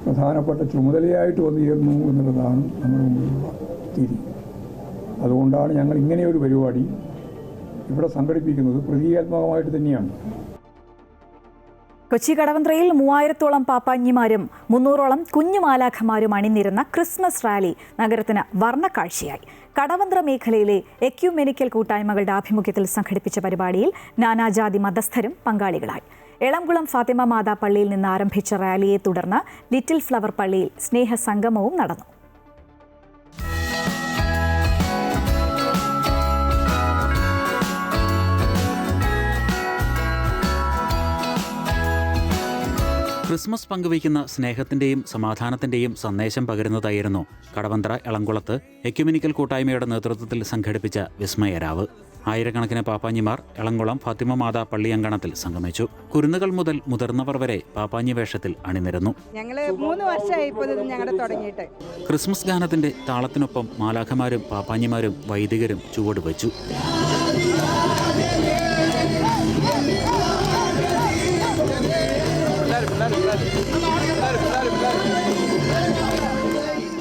N: പ്രധാനപ്പെട്ട ചുമതലയായിട്ട് വന്നിരുന്നു എന്നുള്ളതാണ് നമ്മുടെ മുമ്പിലുള്ള സ്ഥിതി. അതുകൊണ്ടാണ് ഞങ്ങൾ ഇങ്ങനെയൊരു പരിപാടി ഇവിടെ സംഘടിപ്പിക്കുന്നത്. പ്രതീകാത്മകമായിട്ട് തന്നെയാണ്.
A: കൊച്ചി കടവന്ത്രയിൽ 3000-ഓളം പാപ്പാഞ്ഞിമാരും 300-ഓളം കുഞ്ഞുമാലാഖമാരും അണിനിരുന്ന ക്രിസ്മസ് റാലി നഗരത്തിന് വർണ്ണക്കാഴ്ചയായി. കടവന്ത്ര മേഖലയിലെ എക്യുമെനിക്കൽ കൂട്ടായ്മകളുടെ ആഭിമുഖ്യത്തിൽ സംഘടിപ്പിച്ച പരിപാടിയിൽ നാനാജാതി മതസ്ഥരും പങ്കാളികളായി. എളംകുളം ഫാത്തിമ മാതാ പള്ളിയിൽ നിന്ന് ആരംഭിച്ച റാലിയെ തുടർന്ന് ലിറ്റിൽ ഫ്ലവർ പള്ളിയിൽ സ്നേഹസംഗമവും നടന്നു.
O: ക്രിസ്മസ് പങ്കുവയ്ക്കുന്ന സ്നേഹത്തിൻ്റെയും സമാധാനത്തിൻ്റെയും സന്ദേശം പകരുന്നതായിരുന്നു കടവന്ത്ര എളംകുളത്ത് എക്യുമെനിക്കൽ കൂട്ടായ്മയുടെ നേതൃത്വത്തിൽ സംഘടിപ്പിച്ച വിസ്മയരാവ്. ആയിരക്കണക്കിന് പാപ്പാഞ്ഞിമാർ എളംകുളം ഫാത്തിമ മാതാ പള്ളിയങ്കണത്തിൽ സംഗമിച്ചു. കുരുന്നുകൾ മുതൽ മുതിർന്നവർ വരെ പാപ്പാഞ്ഞി വേഷത്തിൽ അണിനിരന്നു.
P: ഞങ്ങള് 3 വർഷമായി ഇപ്പോൾ ഇത് ഞങ്ങളുടെ തുടങ്ങിയിട്ട്.
O: ക്രിസ്മസ് ഗാനത്തിന്റെ താളത്തിനൊപ്പം മാലാഖമാരും പാപ്പാഞ്ഞിമാരും വൈദികരും ചുവടുവച്ചു.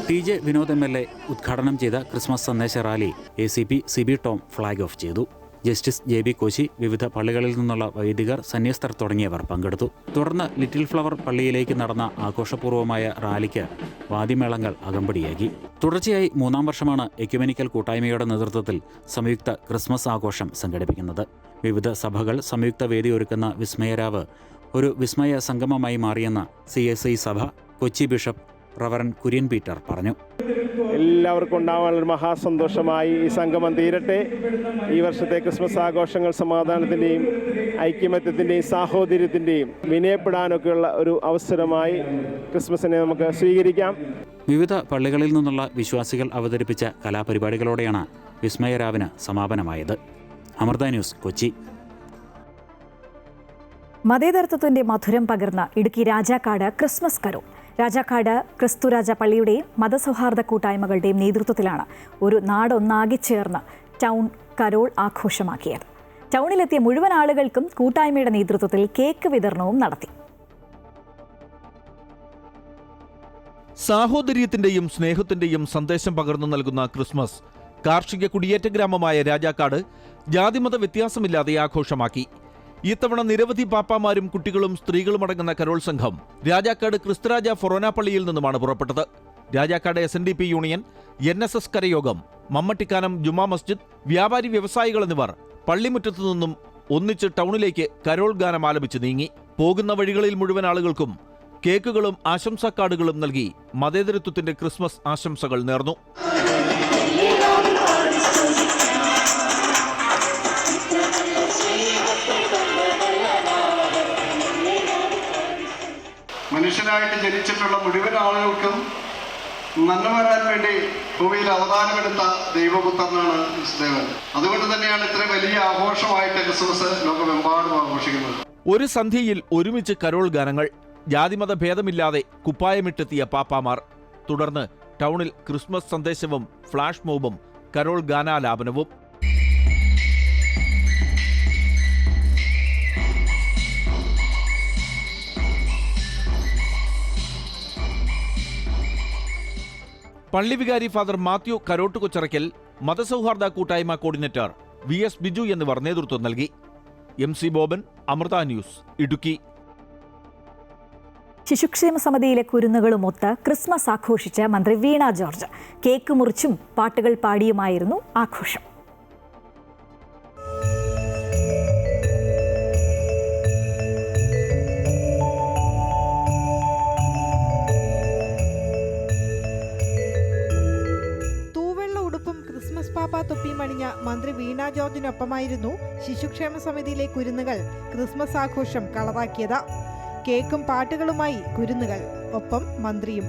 O: TJ വിനോദ് MLA ഉദ്ഘാടനം ചെയ്ത ക്രിസ്മസ് സന്ദേശ rally ACP CB Tom flag off ചെയ്തു. ജസ്റ്റിസ് JB കോശി, വിവിധ പള്ളികളിൽ നിന്നുള്ള വൈദികർ, സന്യസ്തർ തുടങ്ങിയവർ പങ്കെടുത്തു. തുടർന്ന് ലിറ്റിൽ ഫ്ലവർ പള്ളിയിലേക്ക് നടന്ന ആഘോഷപൂർവ്വമായ റാലിക്ക് വാദ്യമേളങ്ങൾ അകമ്പടിയാക്കി. തുടർച്ചയായി 3-ാം വർഷമാണ് എക്യുമെനിക്കൽ കൂട്ടായ്മയുടെ നേതൃത്വത്തിൽ സംയുക്ത ക്രിസ്മസ് ആഘോഷം സംഘടിപ്പിക്കുന്നത്. വിവിധ സഭകൾ സംയുക്ത വേദി ഒരുക്കുന്ന വിസ്മയരാവ് ഒരു വിസ്മയ സംഗമമായി മാറിയെന്ന് CSI സഭ Kochi bishop reverend Kurian Peter പറഞ്ഞു.
Q: എല്ലാവർക്കും ഉണ്ടാവാനുള്ള മഹാസന്തോഷമായി ഈ സംഗമം തീരട്ടെ. ഈ വർഷത്തെ ക്രിസ്മസ് ആഘോഷങ്ങൾ സമാധാനത്തിൻ്റെയും ഐക്യമത്യത്തിൻ്റെയും സാഹോദര്യത്തിൻ്റെയും വിനയപ്പെടാനൊക്കെയുള്ള ഒരു അവസരമായി ക്രിസ്മസിനെ നമുക്ക് സ്വീകരിക്കാം.
O: വിവിധ പള്ളികളിൽ നിന്നുള്ള വിശ്വാസികൾ അവതരിപ്പിച്ച കലാപരിപാടികളോടെയാണ് വിസ്മയരാവിന് സമാപനമായത്. അമൃത ന്യൂസ്, കൊച്ചി.
A: മതേതരത്വത്തിന്റെ മധുരം പകർന്ന ഇടുക്കി രാജാക്കാട് ക്രിസ്മസ് കരോൾ. രാജാക്കാട് ക്രിസ്തുരാജ പള്ളിയുടെയും മതസൗഹാർദ്ദ കൂട്ടായ്മകളുടെയും നേതൃത്വത്തിലാണ് ഒരു നാടൊന്നാകെ ചേർന്ന് ടൗൺ കരോൾ ആഘോഷമാക്കിയത്. ടൗണിലെത്തിയ മുഴുവൻ ആളുകൾക്കും കൂട്ടായ്മയുടെ നേതൃത്വത്തിൽ കേക്ക് വിതരണവും നടത്തി.
R: സാഹോദര്യത്തിന്റെയും സ്നേഹത്തിന്റെയും സന്ദേശം പകർന്നു നൽകുന്ന ക്രിസ്മസ് കാർഷിക കുടിയേറ്റ ഗ്രാമമായ രാജാക്കാട് ജാതിമത വ്യത്യാസമില്ലാതെ ആഘോഷമാക്കി. ഇത്തവണ നിരവധി പാപ്പാമാരും കുട്ടികളും സ്ത്രീകളും അടങ്ങുന്ന കരോൾ സംഘം രാജാക്കാട് ക്രിസ്തുരാജ ഫൊറോന പള്ളിയിൽ നിന്നുമാണ് പുറപ്പെട്ടത്. രാജാക്കാട് SNDP യൂണിയൻ, NSS കരയോഗം, മമ്മട്ടിക്കാനം ജുമാ മസ്ജിദ്, വ്യാപാരി വ്യവസായികൾ എന്നിവർ പള്ളിമുറ്റത്തു നിന്നും ഒന്നിച്ച് ടൗണിലേക്ക് കരോൾ ഗാനം ആലപിച്ച് നീങ്ങി. പോകുന്ന വഴികളിൽ മുഴുവൻ ആളുകൾക്കും കേക്കുകളും ആശംസാ കാർഡുകളും നൽകി മതേതരത്വത്തിന്റെ ക്രിസ്മസ് ആശംസകൾ നേർന്നു.
S: മനുഷ്യനായിട്ട് ജനിച്ചിട്ടുള്ള മുഴുവൻ ആളുകൾക്കും നന്മ വരാൻ വേണ്ടി ഭൂമിയിൽ അവതാരമെടുത്ത ദൈവപുത്രനാണ് ക്രിസ്തുദേവൻ. അതുകൊണ്ട് തന്നെയാണ് ഇത്ര വലിയ ആഘോഷമായിട്ട് ക്രിസ്മസ് ലോകമെമ്പാടും ആഘോഷിക്കുന്നത്.
R: ഒരു സന്ധ്യയിൽ ഒരുമിച്ച് കരോൾ ഗാനങ്ങൾ, ജാതിമത ഭേദമില്ലാതെ കുപ്പായമിട്ടെത്തിയ പാപ്പാമാർ. തുടർന്ന് ടൗണിൽ ക്രിസ്മസ് സന്ദേശവും ഫ്ലാഷ് മോബും കരോൾ ഗാനാലാപനവും. പള്ളി വികാരി ഫാദർ മാത്യു കരോട്ട് കൊച്ചറയ്ക്കൽ, മതസൗഹാർദ്ദ കൂട്ടായ്മ കോർഡിനേറ്റർ VS ബിജു എന്നിവർ നേതൃത്വം നൽകി. MC Boban, Amrita news, Idukki.
A: ശിശുക്ഷേമ സമിതിയിലെ കുരുന്നുകളുമൊത്ത് ക്രിസ്മസ് ആഘോഷിച്ച് മന്ത്രി വീണ ജോർജ്. കേക്ക് മുറിച്ചും പാട്ടുകൾ പാടിയുമായിരുന്നു ആഘോഷം.
T: പാപ്പ തൊപ്പിമണിഞ്ഞ മന്ത്രി വീണ ജോർജിനൊപ്പമായിരുന്നു ശിശുക്ഷേമ സമിതിയിലെ കുരുന്നുകൾ ക്രിസ്മസ് ആഘോഷം കളറാക്കിയത്. കേക്കും പാട്ടുകളുമായി കുരുന്നുകൾ, ഒപ്പം മന്ത്രിയും.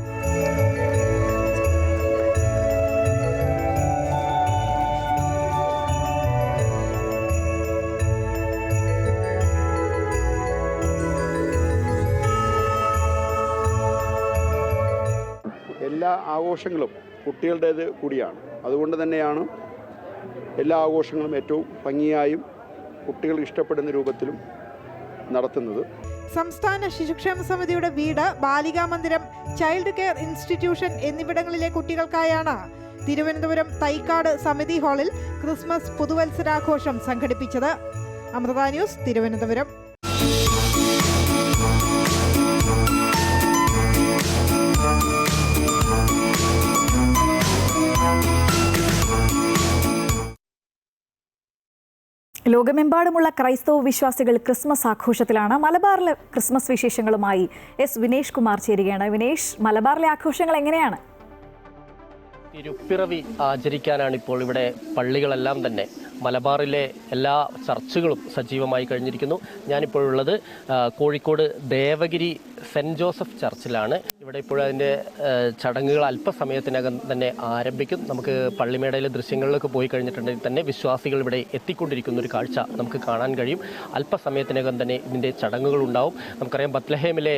U: എല്ലാ ആഘോഷങ്ങളും കുട്ടികളുടേത് കൂടിയാണ്. അതുകൊണ്ട് തന്നെയാണ് എല്ലാ ആഘോഷങ്ങളും ഏറ്റവും ഭംഗിയായും കുട്ടികൾ ഇഷ്ടപ്പെടുന്ന രൂപത്തിലും നടത്തുന്നത്.
T: സംസ്ഥാന ശിശുക്ഷേമ സമിതിയുടെ വീട്, ബാലികാ മന്ദിരം, ചൈൽഡ് കെയർ ഇൻസ്റ്റിറ്റ്യൂഷൻ എന്നിവിടങ്ങളിലെ കുട്ടികൾക്കായാണ് തിരുവനന്തപുരം തൈക്കാട് സമിതി ഹാളിൽ ക്രിസ്മസ് പുതുവത്സരാഘോഷം സംഘടിപ്പിച്ചത്. അമൃത ന്യൂസ്, തിരുവനന്തപുരം.
A: ലോകമെമ്പാടുമുള്ള ക്രൈസ്തവ വിശ്വാസികൾ ക്രിസ്മസ് ആഘോഷത്തിലാണ്. മലബാറിലെ ക്രിസ്മസ് വിശേഷങ്ങളുമായി എസ് വിനേഷ് കുമാർ ചേരുകയാണ്. വിനേഷ്, മലബാറിലെ ആഘോഷങ്ങൾ എങ്ങനെയാണ്?
C: തിരുപ്പിറവി ആചരിക്കാനാണ് ഇപ്പോൾ ഇവിടെ പള്ളികളെല്ലാം തന്നെ. മലബാറിലെ എല്ലാ ചർച്ചുകളും സജീവമായി കഴിഞ്ഞിരിക്കുന്നു. ഞാനിപ്പോഴുള്ളത് കോഴിക്കോട് ദേവഗിരി സെൻറ്റ് ജോസഫ് ചർച്ചിലാണ്. ഇവിടെ ഇപ്പോൾ അതിൻ്റെ ചടങ്ങുകൾ അല്പസമയത്തിനകം തന്നെ ആരംഭിക്കും. നമുക്ക് പള്ളിമേടയിലെ ദൃശ്യങ്ങളിലൊക്കെ പോയി കഴിഞ്ഞിട്ടുണ്ടെങ്കിൽ തന്നെ വിശ്വാസികൾ ഇവിടെ എത്തിക്കൊണ്ടിരിക്കുന്ന ഒരു കാഴ്ച നമുക്ക് കാണാൻ കഴിയും. അല്പസമയത്തിനകം തന്നെ ഇതിൻ്റെ ചടങ്ങുകൾ ഉണ്ടാവും. നമുക്കറിയാം, ബത്ലഹേമിലെ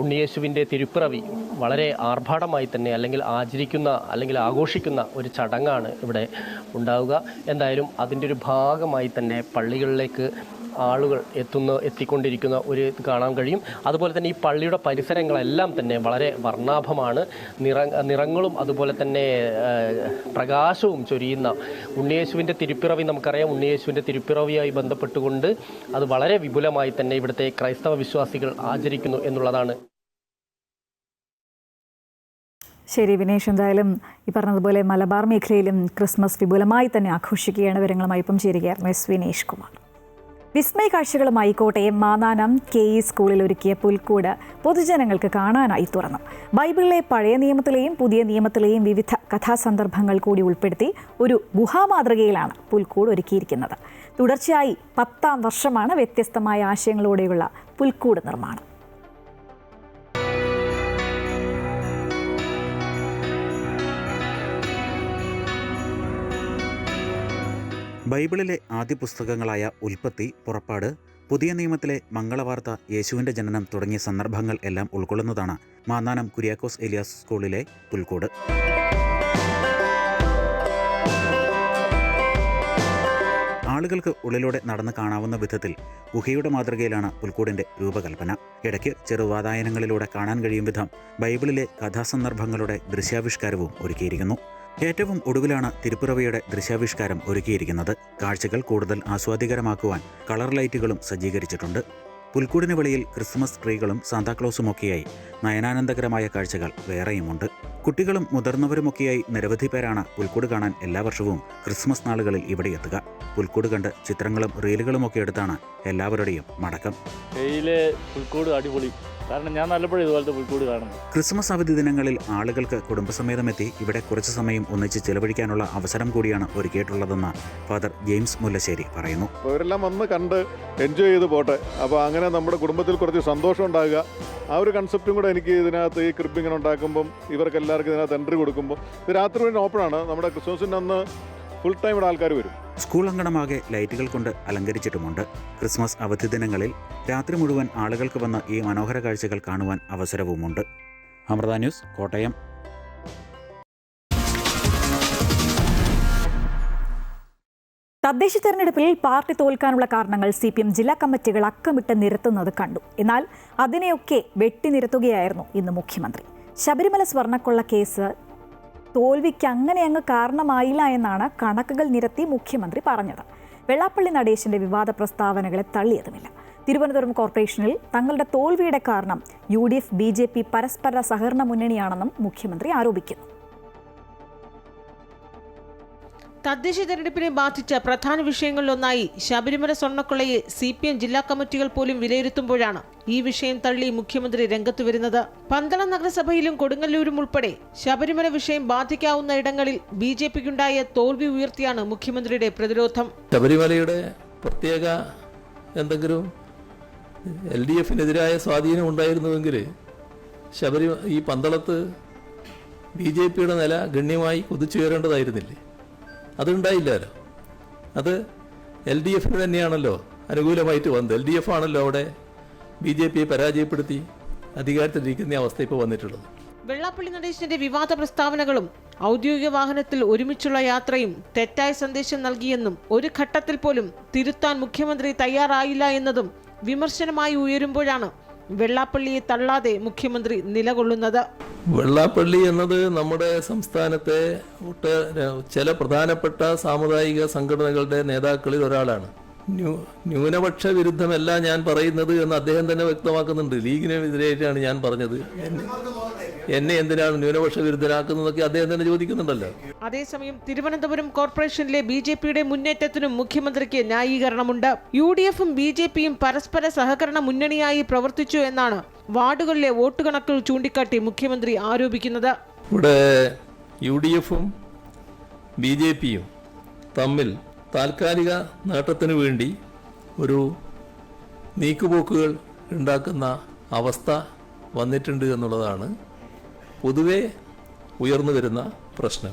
C: ഉണ്ണിയേശുവിൻ്റെ തിരുപ്പിറവി വളരെ ആർഭാടമായി തന്നെ അല്ലെങ്കിൽ ആഘോഷിക്കുന്ന ഒരു ചടങ്ങാണ് ഇവിടെ ഉണ്ടാവുക. എന്തായാലും അതിൻ്റെ ഒരു ഭാഗമായി തന്നെ പള്ളികളിലേക്ക് ആളുകൾ എത്തിക്കൊണ്ടിരിക്കുന്ന ഒരു ഇത് കാണാൻ കഴിയും. അതുപോലെ തന്നെ ഈ പള്ളിയുടെ പരിസരങ്ങളെല്ലാം തന്നെ വളരെ വർണ്ണാഭമാണ്. നിറങ്ങളും അതുപോലെ തന്നെ പ്രകാശവും ചൊരിയുന്ന ഉണ്ണിയേശുവിൻ്റെ തിരുപ്പിറവി, നമുക്കറിയാം, ഉണ്ണിയേശുവിൻ്റെ തിരുപ്പിറവിയായി ബന്ധപ്പെട്ടുകൊണ്ട് അത് വളരെ വിപുലമായി തന്നെ ഇവിടുത്തെ ക്രൈസ്തവ വിശ്വാസികൾ ആചരിക്കുന്നു എന്നുള്ളതാണ്.
A: ശരി വിനേഷ്, എന്തായാലും ഈ പറഞ്ഞതുപോലെ മലബാർ മേഖലയിലും ക്രിസ്മസ് വിപുലമായി തന്നെ ആഘോഷിക്കുകയാണ്. വിവരങ്ങളുമായി ഇപ്പം ചേരുകയായിരുന്നു എസ് വിനേഷ് കുമാർ. വിസ്മയ കാഴ്ചകളുമായി കോട്ടയം മാന്നാനം KE സ്കൂളിൽ ഒരുക്കിയ പുൽക്കൂട് പൊതുജനങ്ങൾക്ക് കാണാനായി തുറന്നു. ബൈബിളിലെ പഴയ നിയമത്തിലെയും പുതിയ നിയമത്തിലെയും വിവിധ കഥാസന്ദർഭങ്ങൾ കൂടി ഉൾപ്പെടുത്തി ഒരു ഗുഹാമാതൃകയിലാണ് പുൽക്കൂട് ഒരുക്കിയിരിക്കുന്നത്. തുടർച്ചയായി 10ാം വർഷമാണ് വ്യത്യസ്തമായ ആശയങ്ങളോടെയുള്ള പുൽക്കൂട് നിർമ്മാണം.
O: ബൈബിളിലെ ആദ്യ പുസ്തകങ്ങളായ ഉൽപ്പത്തി, പുറപ്പാട്, പുതിയ നിയമത്തിലെ മംഗളവാർത്ത, യേശുവിൻ്റെ ജനനം തുടങ്ങിയ സന്ദർഭങ്ങൾ എല്ലാം ഉൾക്കൊള്ളുന്നതാണ് മാന്നാനം കുര്യാക്കോസ് ഏലിയാസ് സ്കൂളിലെ പുൽക്കൂട്. ആളുകൾക്ക് ഉള്ളിലൂടെ നടന്ന് കാണാവുന്ന വിധത്തിൽ ഗുഹയുടെ മാതൃകയിലാണ് പുൽക്കൂടിൻ്റെ രൂപകൽപ്പന. ഇടയ്ക്ക് ചെറുവാതായനങ്ങളിലൂടെ കാണാൻ കഴിയും വിധം ബൈബിളിലെ കഥാസന്ദർഭങ്ങളുടെ ദൃശ്യാവിഷ്കാരവും ഒരുക്കിയിരിക്കുന്നു. ഏറ്റവും ഒടുവിലാണ് തിരുപ്പിറവിയുടെ ദൃശ്യാവിഷ്കാരം ഒരുക്കിയിരിക്കുന്നത്. കാഴ്ചകൾ കൂടുതൽ ആസ്വാദികരമാക്കുവാൻ കളർ ലൈറ്റുകളും സജ്ജീകരിച്ചിട്ടുണ്ട്. പുൽക്കൂടിന് വെളിയിൽ ക്രിസ്മസ് ട്രീകളും സാന്താക്ലോസുമൊക്കെയായി നയനാനന്ദകരമായ കാഴ്ചകൾ വേറെയുമുണ്ട്. കുട്ടികളും മുതിർന്നവരുമൊക്കെയായി നിരവധി പേരാണ് പുൽക്കൂട് കാണാൻ എല്ലാ വർഷവും ക്രിസ്മസ് നാളുകളിൽ ഇവിടെ എത്തുക. പുൽക്കൂട് കണ്ട് ചിത്രങ്ങളും റീലുകളുമൊക്കെ എടുത്താണ് എല്ലാവരുടെയും മടക്കം.
V: പുൽക്കൂട് അടിപൊളി, കാരണം ഞാൻ നല്ലപ്പോഴും ഇതുപോലത്തെ പുൽക്കൂട് കാണുന്നു.
O: ക്രിസ്മസ് അവധി ദിനങ്ങളിൽ ആളുകൾക്ക് കുടുംബസമേതമെത്തി ഇവിടെ കുറച്ചു സമയം ഒന്നിച്ച് ചെലവഴിക്കാനുള്ള അവസരം കൂടിയാണ് ഒരുക്കിയിട്ടുള്ളതെന്ന് ഫാദർ ജെയിംസ് മുല്ലശ്ശേരി പറയുന്നു.
W: അവരെല്ലാം വന്ന് കണ്ട് എൻജോയ് ചെയ്ത് പോട്ടെ. അപ്പോൾ അങ്ങനെ നമ്മുടെ കുടുംബത്തിൽ കുറച്ച് സന്തോഷം ഉണ്ടാകുക, ആ ഒരു കൺസെപ്റ്റും കൂടെ എനിക്ക് ഇതിനകത്ത് ഈ ക്രിബ് ഇങ്ങനെ ഉണ്ടാക്കുമ്പം ഇവർക്കെല്ലാവർക്കും ഇതിനകത്ത് എൻട്രി കൊടുക്കുമ്പോൾ ഇത് രാത്രി വരെ ഓപ്പണാണ്. നമ്മുടെ ക്രിസ്മസിൻ്റെ അന്ന് ഫുൾ ടൈം ഇവിടെ ആൾക്കാർ വരും.
O: സ്കൂൾ അങ്കണമാകെ ലൈറ്റുകൾ കൊണ്ട് അലങ്കരിച്ചിട്ടുമുണ്ട്. ക്രിസ്മസ് അവധി ദിനങ്ങളിൽ രാത്രി മുഴുവൻ ആളുകൾക്ക് വന്ന് ഈ മനോഹര കാഴ്ചകൾ കാണുവാൻ അവസരവുമുണ്ട്. അമൃത ന്യൂസ്, കോട്ടയം.
A: തദ്ദേശ തെരഞ്ഞെടുപ്പിൽ പാർട്ടി തോൽക്കാനുള്ള കാരണങ്ങൾ CPM ജില്ലാ കമ്മിറ്റികൾ അക്കമിട്ട് നിരത്തുന്നത് കണ്ടു. എന്നാൽ അതിനെയൊക്കെ വെട്ടിനിരത്തുകയായിരുന്നു ഇന്ന് മുഖ്യമന്ത്രി. ശബരിമല സ്വർണ്ണക്കൊള്ള കേസ് തോൽവിക്ക് അങ്ങ് കാരണമായില്ല എന്നാണ് കണക്കുകൾ നിരത്തി മുഖ്യമന്ത്രി പറഞ്ഞത്. വെള്ളാപ്പള്ളി നടേശന്റെ വിവാദ പ്രസ്താവനകളെ തള്ളിയതുമില്ല. തിരുവനന്തപുരം കോർപ്പറേഷനിൽ തങ്ങളുടെ തോൽവിയുടെ കാരണം UDF BJP പരസ്പര സഹകരണ മുന്നണിയാണെന്നും മുഖ്യമന്ത്രി ആരോപിക്കുന്നു.
X: തദ്ദേശ തെരഞ്ഞെടുപ്പിനെ ബാധിച്ച പ്രധാന വിഷയങ്ങളിലൊന്നായി ശബരിമല സ്വർണ്ണക്കൊള്ളയെ CPM ജില്ലാ കമ്മിറ്റികൾ പോലും വിലയിരുത്തുമ്പോഴാണ് ഈ വിഷയം തള്ളി മുഖ്യമന്ത്രി രംഗത്തു വരുന്നത്. പന്തളം നഗരസഭയിലും കൊടുങ്ങല്ലൂരും ഉൾപ്പെടെ ശബരിമല വിഷയം ബാധിക്കാവുന്ന ഇടങ്ങളിൽ BJPക്കുണ്ടായ തോൽവി ഉയർത്തിയാണ് മുഖ്യമന്ത്രിയുടെ പ്രതിരോധം.
B: ശബരിമലയുടെ പ്രത്യേക എന്തെങ്കിലും LDFനെതിരായ സ്വാധീനം ഉണ്ടായിരുന്നുവെങ്കിൽ ഈ പന്തളത്ത് BJPയുടെ നില ഗണ്യമായി കുതിച്ചുയരേണ്ടതായിരുന്നില്ലേ? അതുണ്ടായില്ലല്ലോ. അത് LDFന് തന്നെയാണല്ലോ അനുകൂലമായിട്ട് വന്നത്. LDF ആണല്ലോ അവിടെ BJPയെ പരാജയപ്പെടുത്തി അധികാരത്തിലിരിക്കുന്ന അവസ്ഥ ഇപ്പോൾ വന്നിട്ടുള്ളത്.
X: വെള്ളാപ്പള്ളി നടേശന്റെ വിവാദ പ്രസ്താവനകളും ഔദ്യോഗിക വാഹനത്തിൽ ഒരുമിച്ചുള്ള യാത്രയും തെറ്റായ സന്ദേശം നൽകിയെന്നും ഒരു ഘട്ടത്തിൽ പോലും തിരുത്താൻ മുഖ്യമന്ത്രി തയ്യാറായില്ല എന്നതും വിമർശനമായി ഉയരുമ്പോഴാണ് വെള്ളാപ്പള്ളിയെ തള്ളാതെ മുഖ്യമന്ത്രി നിലകൊള്ളുന്നത്.
B: വെള്ളാപ്പള്ളി എന്നത് നമ്മുടെ സംസ്ഥാനത്തെ ചില പ്രധാനപ്പെട്ട സാമുദായിക സംഘടനകളുടെ നേതാക്കളിൽ ഒരാളാണ്. ന്യൂനപക്ഷ വിരുദ്ധമല്ല ഞാൻ പറയുന്നത് എന്ന് അദ്ദേഹം തന്നെ വ്യക്തമാക്കുന്നുണ്ട്. ലീഗിനെതിരായിട്ടാണ് ഞാൻ പറഞ്ഞത്. എന്നെ എന്തിനാണ് ന്യൂനപക്ഷ വിരുദ്ധനാക്കുന്നതൊക്കെ അദ്ദേഹം തന്നെ ചോദിക്കുന്നുണ്ടല്ലോ.
X: അതേസമയം തിരുവനന്തപുരം കോർപ്പറേഷനിലെ BJPയുടെ മുന്നേറ്റത്തിനും മുഖ്യമന്ത്രിക്ക് ന്യായീകരണമുണ്ട്. UDFും BJPയും പരസ്പര സഹകരണ മുന്നണിയായി പ്രവർത്തിച്ചു എന്നാണ് വാർഡുകളിലെ വോട്ട് കണക്കുകൾ ചൂണ്ടിക്കാട്ടി മുഖ്യമന്ത്രി ആരോപിക്കുന്നത്.
B: ഇവിടെ UDFും BJPയും തമ്മിൽ താൽക്കാലിക നേട്ടത്തിനു വേണ്ടി ഒരു നീക്കുപോക്കുകൾ ഉണ്ടാക്കുന്ന അവസ്ഥ വന്നിട്ടുണ്ട് എന്നുള്ളതാണ് പൊതുവെ ഉയർന്നു വരുന്ന പ്രശ്നം.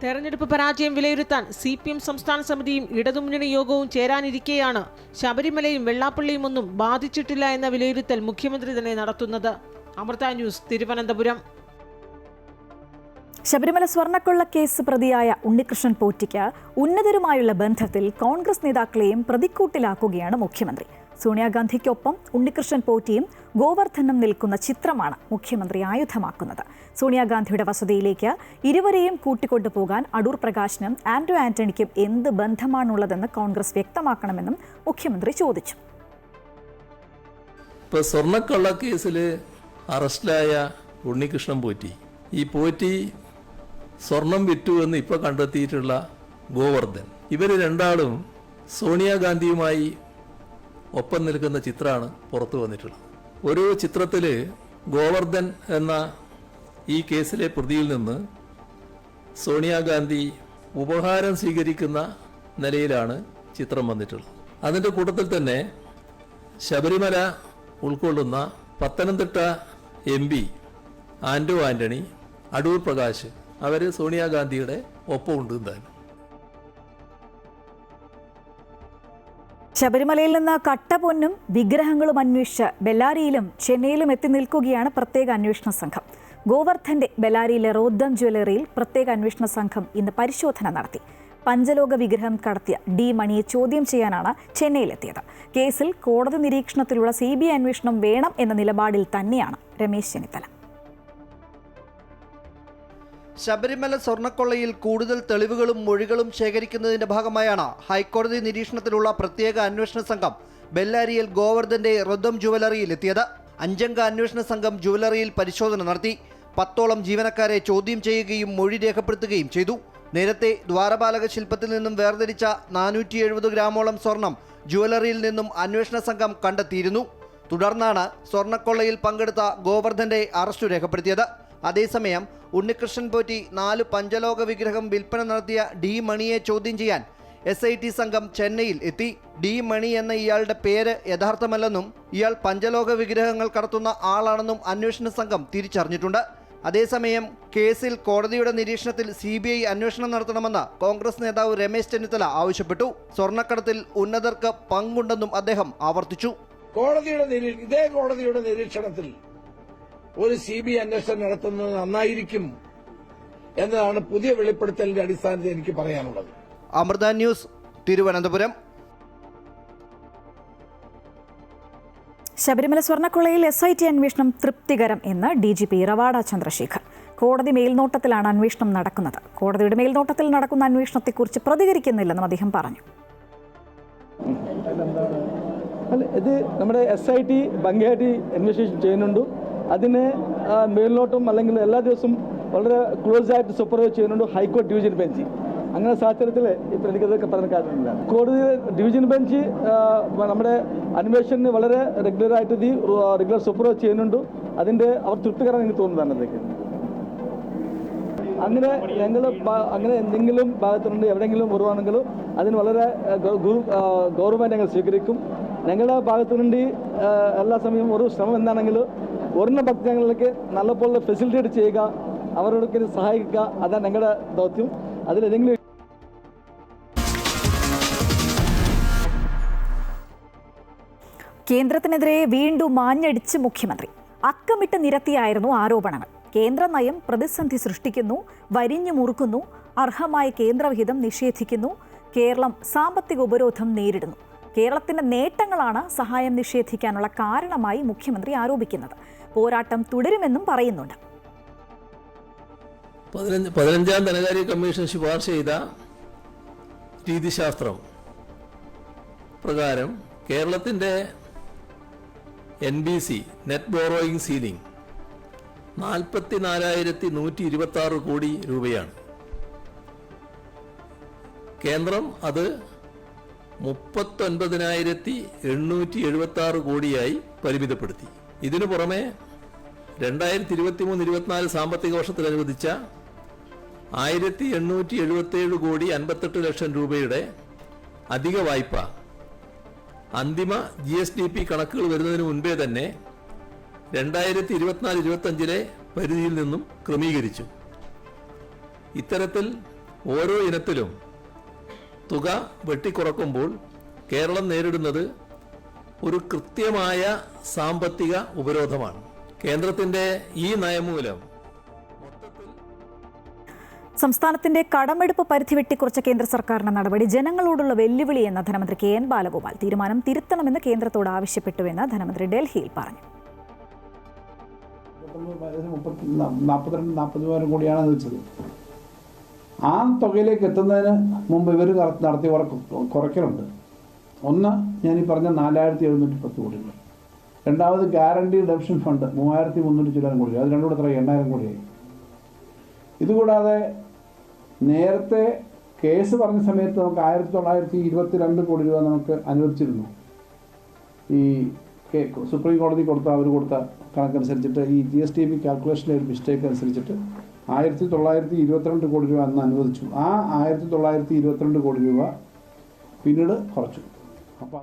X: തെരഞ്ഞെടുപ്പ് പരാജയം വിലയിരുത്താൻ CPM സംസ്ഥാന സമിതിയും ഇടതുമുന്നണി യോഗവും ചേരാനിരിക്കെയാണ് ശബരിമലയും വെള്ളാപ്പള്ളിയും ഒന്നും ബാധിച്ചിട്ടില്ല എന്ന വിലയിരുത്തൽ മുഖ്യമന്ത്രി തന്നെ നടത്തുന്നത്. അമൃത ന്യൂസ്, തിരുവനന്തപുരം.
A: ശബരിമല സ്വർണ്ണക്കൊള്ള കേസ് പ്രതിയായ ഉണ്ണികൃഷ്ണൻ പോറ്റിക്ക് ഉന്നതരുമായുള്ള ബന്ധത്തിൽ കോൺഗ്രസ് നേതാക്കളെയും പ്രതിക്കൂട്ടിലാക്കുകയാണ് മുഖ്യമന്ത്രി. സോണിയാഗാന്ധിക്കൊപ്പം ഉണ്ണികൃഷ്ണൻ പോറ്റിയും ഗോവർദ്ധനും നിൽക്കുന്ന ചിത്രമാണ് മുഖ്യമന്ത്രി ആയുധമാക്കുന്നത്. സോണിയാഗാന്ധിയുടെ വസതിയിലേക്ക് ഇരുവരെയും കൂട്ടിക്കൊണ്ടുപോകാൻ അടൂർ പ്രകാശിനും ആന്റോ ആന്റണിക്കും എന്ത് ബന്ധമാണുള്ളതെന്ന് കോൺഗ്രസ് വ്യക്തമാക്കണമെന്നും മുഖ്യമന്ത്രി ചോദിച്ചു.
B: ഇപ്പോൾ സ്വർണ്ണക്കൊള്ള കേസിൽ അറസ്റ്റിലായ ഉണ്ണികൃഷ്ണൻ പോറ്റി, ഈ പോറ്റി സ്വർണം വിറ്റു എന്ന് ഇപ്പോൾ കണ്ടെത്തിയിട്ടുള്ള ഗോവർദ്ധൻ, ഇവർ രണ്ടാളും സോണിയാഗാന്ധിയുമായി ഒപ്പം നിൽക്കുന്ന ചിത്രമാണ് പുറത്തു വന്നിട്ടുള്ളത്. ഒരു ചിത്രത്തിൽ ഗോവർദ്ധൻ എന്ന ഈ കേസിലെ പ്രതിയിൽ നിന്ന് സോണിയാഗാന്ധി ഉപഹാരം സ്വീകരിക്കുന്ന നിലയിലാണ് ചിത്രം വന്നിട്ടുള്ളത്. അതിൻ്റെ കൂട്ടത്തിൽ തന്നെ ശബരിമല ഉൾക്കൊള്ളുന്ന പത്തനംതിട്ട MP ആന്റോ ആന്റണി, അടൂർ പ്രകാശ്, അവർ സോണിയാഗാന്ധിയുടെ ഒപ്പമുണ്ട് എന്തായാലും.
A: ശബരിമലയിൽ നിന്ന് കട്ടപൊന്നും വിഗ്രഹങ്ങളും അന്വേഷിച്ച് ബെല്ലാരിയിലും ചെന്നൈയിലും എത്തി നിൽക്കുകയാണ് പ്രത്യേക അന്വേഷണ സംഘം. ഗോവർദ്ധന്റെ ബെല്ലാരിയിലെ റോദ്ദം ജ്വല്ലറിയിൽ പ്രത്യേക അന്വേഷണ സംഘം ഇന്ന് പരിശോധന നടത്തി. പഞ്ചലോക വിഗ്രഹം കടത്തിയ D മണിയെ ചോദ്യം ചെയ്യാനാണ് ചെന്നൈയിലെത്തിയത്. കേസിൽ കോടതി നിരീക്ഷണത്തിലുള്ള CBI അന്വേഷണം വേണം എന്ന നിലപാടിൽ തന്നെയാണ് രമേശ് ചെന്നിത്തല.
D: ശബരിമല സ്വർണ്ണക്കൊള്ളയിൽ കൂടുതൽ തെളിവുകളും മൊഴികളും ശേഖരിക്കുന്നതിന്റെ ഭാഗമായാണ് ഹൈക്കോടതി നിരീക്ഷണത്തിലുള്ള പ്രത്യേക അന്വേഷണ സംഘം ബെല്ലാരിയിൽ ഗോവർദ്ധന്റെ റൊദ്ദം ജുവലറിയിൽ എത്തിയത്. 5 അംഗ അന്വേഷണ സംഘം ജുവലറിയിൽ പരിശോധന നടത്തി. 10ഓളം ജീവനക്കാരെ ചോദ്യം ചെയ്യുകയും മൊഴി രേഖപ്പെടുത്തുകയും ചെയ്തു. നേരത്തെ ദ്വാരപാലക ശില്പത്തിൽ നിന്നും വേർതിരിച്ച 470 ഗ്രാമോളം സ്വർണം ജുവലറിയിൽ നിന്നും അന്വേഷണ സംഘം കണ്ടെത്തിയിരുന്നു. തുടർന്നാണ് സ്വർണ്ണക്കൊള്ളയിൽ പങ്കെടുത്ത ഗോവർദ്ധന്റെ അറസ്റ്റ് രേഖപ്പെടുത്തിയത്. അതേസമയം ഉണ്ണികൃഷ്ണൻ പോറ്റി 4 പഞ്ചലോക വിഗ്രഹം വിൽപ്പന നടത്തിയ D മണിയെ ചോദ്യം ചെയ്യാൻ SIT സംഘം ചെന്നൈയിൽ എത്തി. D മണി എന്ന ഇയാളുടെ പേര് യഥാർത്ഥമല്ലെന്നും ഇയാൾ പഞ്ചലോക വിഗ്രഹങ്ങൾ കടത്തുന്ന ആളാണെന്നും അന്വേഷണ സംഘം തിരിച്ചറിഞ്ഞിട്ടുണ്ട്. അതേസമയം കേസിൽ കോടതിയുടെ നിരീക്ഷണത്തിൽ CBI അന്വേഷണം നടത്തണമെന്ന് കോൺഗ്രസ് നേതാവ് രമേശ് ചെന്നിത്തല ആവശ്യപ്പെട്ടു. സ്വർണ്ണക്കടത്തിൽ ഉന്നതർക്ക് പങ്കുണ്ടെന്നും അദ്ദേഹം ആവർത്തിച്ചു.
E: ഇതേ കോടതിയുടെ നിരീക്ഷണത്തിൽ ഒരു CBI അന്വേഷണം നടത്തുന്നത് നന്നായിരിക്കും എന്നതാണ് പുതിയ വെളിപ്പെടുത്തലിന്റെ അടിസ്ഥാനത്തിൽ എനിക്ക് പറയാനുള്ളത്.
D: അമൃത ന്യൂസ്, തിരുവനന്തപുരം.
A: ശബരിമല സ്വർണ്ണക്കൊള്ളയിൽ SIT അന്വേഷണം തൃപ്തികരം എന്ന് DGP റവാഡ ചന്ദ്രശേഖർ. കോടതി മേൽനോട്ടത്തിലാണ് അന്വേഷണം നടക്കുന്നത്. കോടതിയുടെ മേൽനോട്ടത്തിൽ നടക്കുന്ന അന്വേഷണത്തെക്കുറിച്ച് പ്രതികരിക്കുന്നില്ലെന്നും അദ്ദേഹം പറഞ്ഞു.
F: ഇത് നമ്മുടെ SIT ഭംഗിയായിട്ട് അന്വേഷണം ചെയ്യുന്നുണ്ട്. അതിന് മേൽനോട്ടം അല്ലെങ്കിൽ എല്ലാ ദിവസവും വളരെ ക്ലോസ് ആയിട്ട് സൂപ്പർവൈസ് ചെയ്യുന്നുണ്ട് ഹൈക്കോടതി ഡിവിഷൻ ബെഞ്ച്. അങ്ങനെ സാഹചര്യത്തിൽ ഇപ്പോൾ എനിക്കതൊക്കെ പറഞ്ഞ കാര്യമില്ല. കോടതി ഡിവിഷൻ ബെഞ്ച് നമ്മുടെ അന്വേഷണത്തിന് വളരെ റെഗുലർ സൂപ്പർവൈസ് ചെയ്യുന്നുണ്ട്. അതിൻ്റെ അവർ തൃപ്തികരം എനിക്ക് തോന്നുന്നതാണ്. അതൊക്കെ അങ്ങനെ ഞങ്ങൾ അങ്ങനെ എന്തെങ്കിലും ഭാഗത്തുണ്ട് എവിടെയെങ്കിലും വരുവാണെങ്കിലും അതിന് വളരെ ഗൗരവമായി ഞങ്ങൾ സ്വീകരിക്കും. ഞങ്ങളുടെ ഭാഗത്തുനിന്ന് എല്ലാ സമയവും ഒരു ശ്രമം എന്താണെങ്കിലും വരുന്ന ഭക്തജനങ്ങളിലേക്ക് നല്ലപോലെ ഫെസിലിറ്റേറ്റ് ചെയ്യുക, അവരോടൊക്കെ സഹായിക്കുക, അതാണ് ഞങ്ങളുടെ ദൗത്യം. അതിലെന്തെങ്കിലും
A: കേന്ദ്രത്തിനെതിരെ വീണ്ടും മാഞ്ഞടിച്ച് മുഖ്യമന്ത്രി. അക്കമിട്ട് നിരത്തിയായിരുന്നു ആരോപണങ്ങൾ. കേന്ദ്ര നയം പ്രതിസന്ധി സൃഷ്ടിക്കുന്നു, വരിഞ്ഞു മുറുക്കുന്നു, അർഹമായ കേന്ദ്രവിഹിതം നിഷേധിക്കുന്നു, കേരളം സാമ്പത്തിക ഉപരോധം നേരിടുന്നു. കേരളത്തിന്റെ നേട്ടങ്ങളാണ് സഹായം നിഷേധിക്കാനുള്ള കാരണമായി മുഖ്യമന്ത്രി ആരോപിക്കുന്നത്. പോരാട്ടം തുടരുമെന്നും പറയുന്നുണ്ട്.
B: 15ാം ധനകാര്യ കമ്മീഷൻ ശുപാർശ ചെയ്ത രീതിശാസ്ത്രം പ്രകാരം കേരളത്തിൻ്റെ NBC നെറ്റ് ബോറോയിങ് സീലിംഗ് 44,126 കോടി രൂപയാണ്. കേന്ദ്രം അത് 39,876 കോടിയായി പരിമിതപ്പെടുത്തി. ഇതിനു പുറമെ 2023-24 സാമ്പത്തിക വർഷത്തിൽ അനുവദിച്ച 1,877 കോടി 58 ലക്ഷം രൂപയുടെ അധിക വായ്പ അന്തിമ GSDP കണക്കുകൾ വരുന്നതിന് മുൻപേ തന്നെ 2024-25 പരിധിയിൽ നിന്നും ക്രമീകരിച്ചു. ഇത്തരത്തിൽ ഓരോ ഇനത്തിലും തുക വെട്ടിക്കുറക്കുമ്പോൾ കേരളം നേരിടുന്നത് ഒരു കൃത്യമായ സാമ്പത്തിക ഉപരോധമാണ്. കേന്ദ്രത്തിന്റെ ഈ നയം മൂലം
A: സംസ്ഥാനത്തിന്റെ കടമെടുപ്പ് പരിധി വെട്ടിക്കുറച്ച കേന്ദ്ര സർക്കാരിന്റെ നടപടി ജനങ്ങളോടുള്ള വെല്ലുവിളി എന്ന ധനമന്ത്രി KN ബാലഗോപാൽ. തീരുമാനം തിരുത്തണമെന്ന് കേന്ദ്രത്തോട് ആവശ്യപ്പെട്ടുവെന്ന് ധനമന്ത്രി ഡൽഹിയിൽ പറഞ്ഞു.
G: 40,000 കോടിയാണ് വെച്ചത്. ആ തുകയിലേക്ക് എത്തുന്നതിന് മുമ്പ് ഇവർ നടത്തിയ കുറയ്ക്കലുണ്ട്. ഒന്ന്, ഞാൻ ഈ പറഞ്ഞ 4,710 കോടി. രണ്ടാമത് ഗ്യാരണ്ടി ഡെപ്ഷൻ ഫണ്ട് 3,300 ചില്ലാൻ കോടി. അത് രണ്ടുകൂടെ എത്ര 8,000 കോടിയായി. ഇതുകൂടാതെ നേരത്തെ കേസ് പറഞ്ഞ സമയത്ത് നമുക്ക് 1,922 കോടി രൂപ നമുക്ക് അനുവദിച്ചിരുന്നു. ഈ സുപ്രീം കോടതി അവർ കൊടുത്ത കണക്കനുസരിച്ചിട്ട് ഈ GSDP കാൽക്കുലേഷൻ്റെ ഒരു മിസ്റ്റേക്ക് അനുസരിച്ചിട്ട് 1,922 കോടി രൂപ അന്ന് അനുവദിച്ചു. ആ 1,922 കോടി രൂപ പിന്നീട് കുറച്ചു. അപ്പോൾ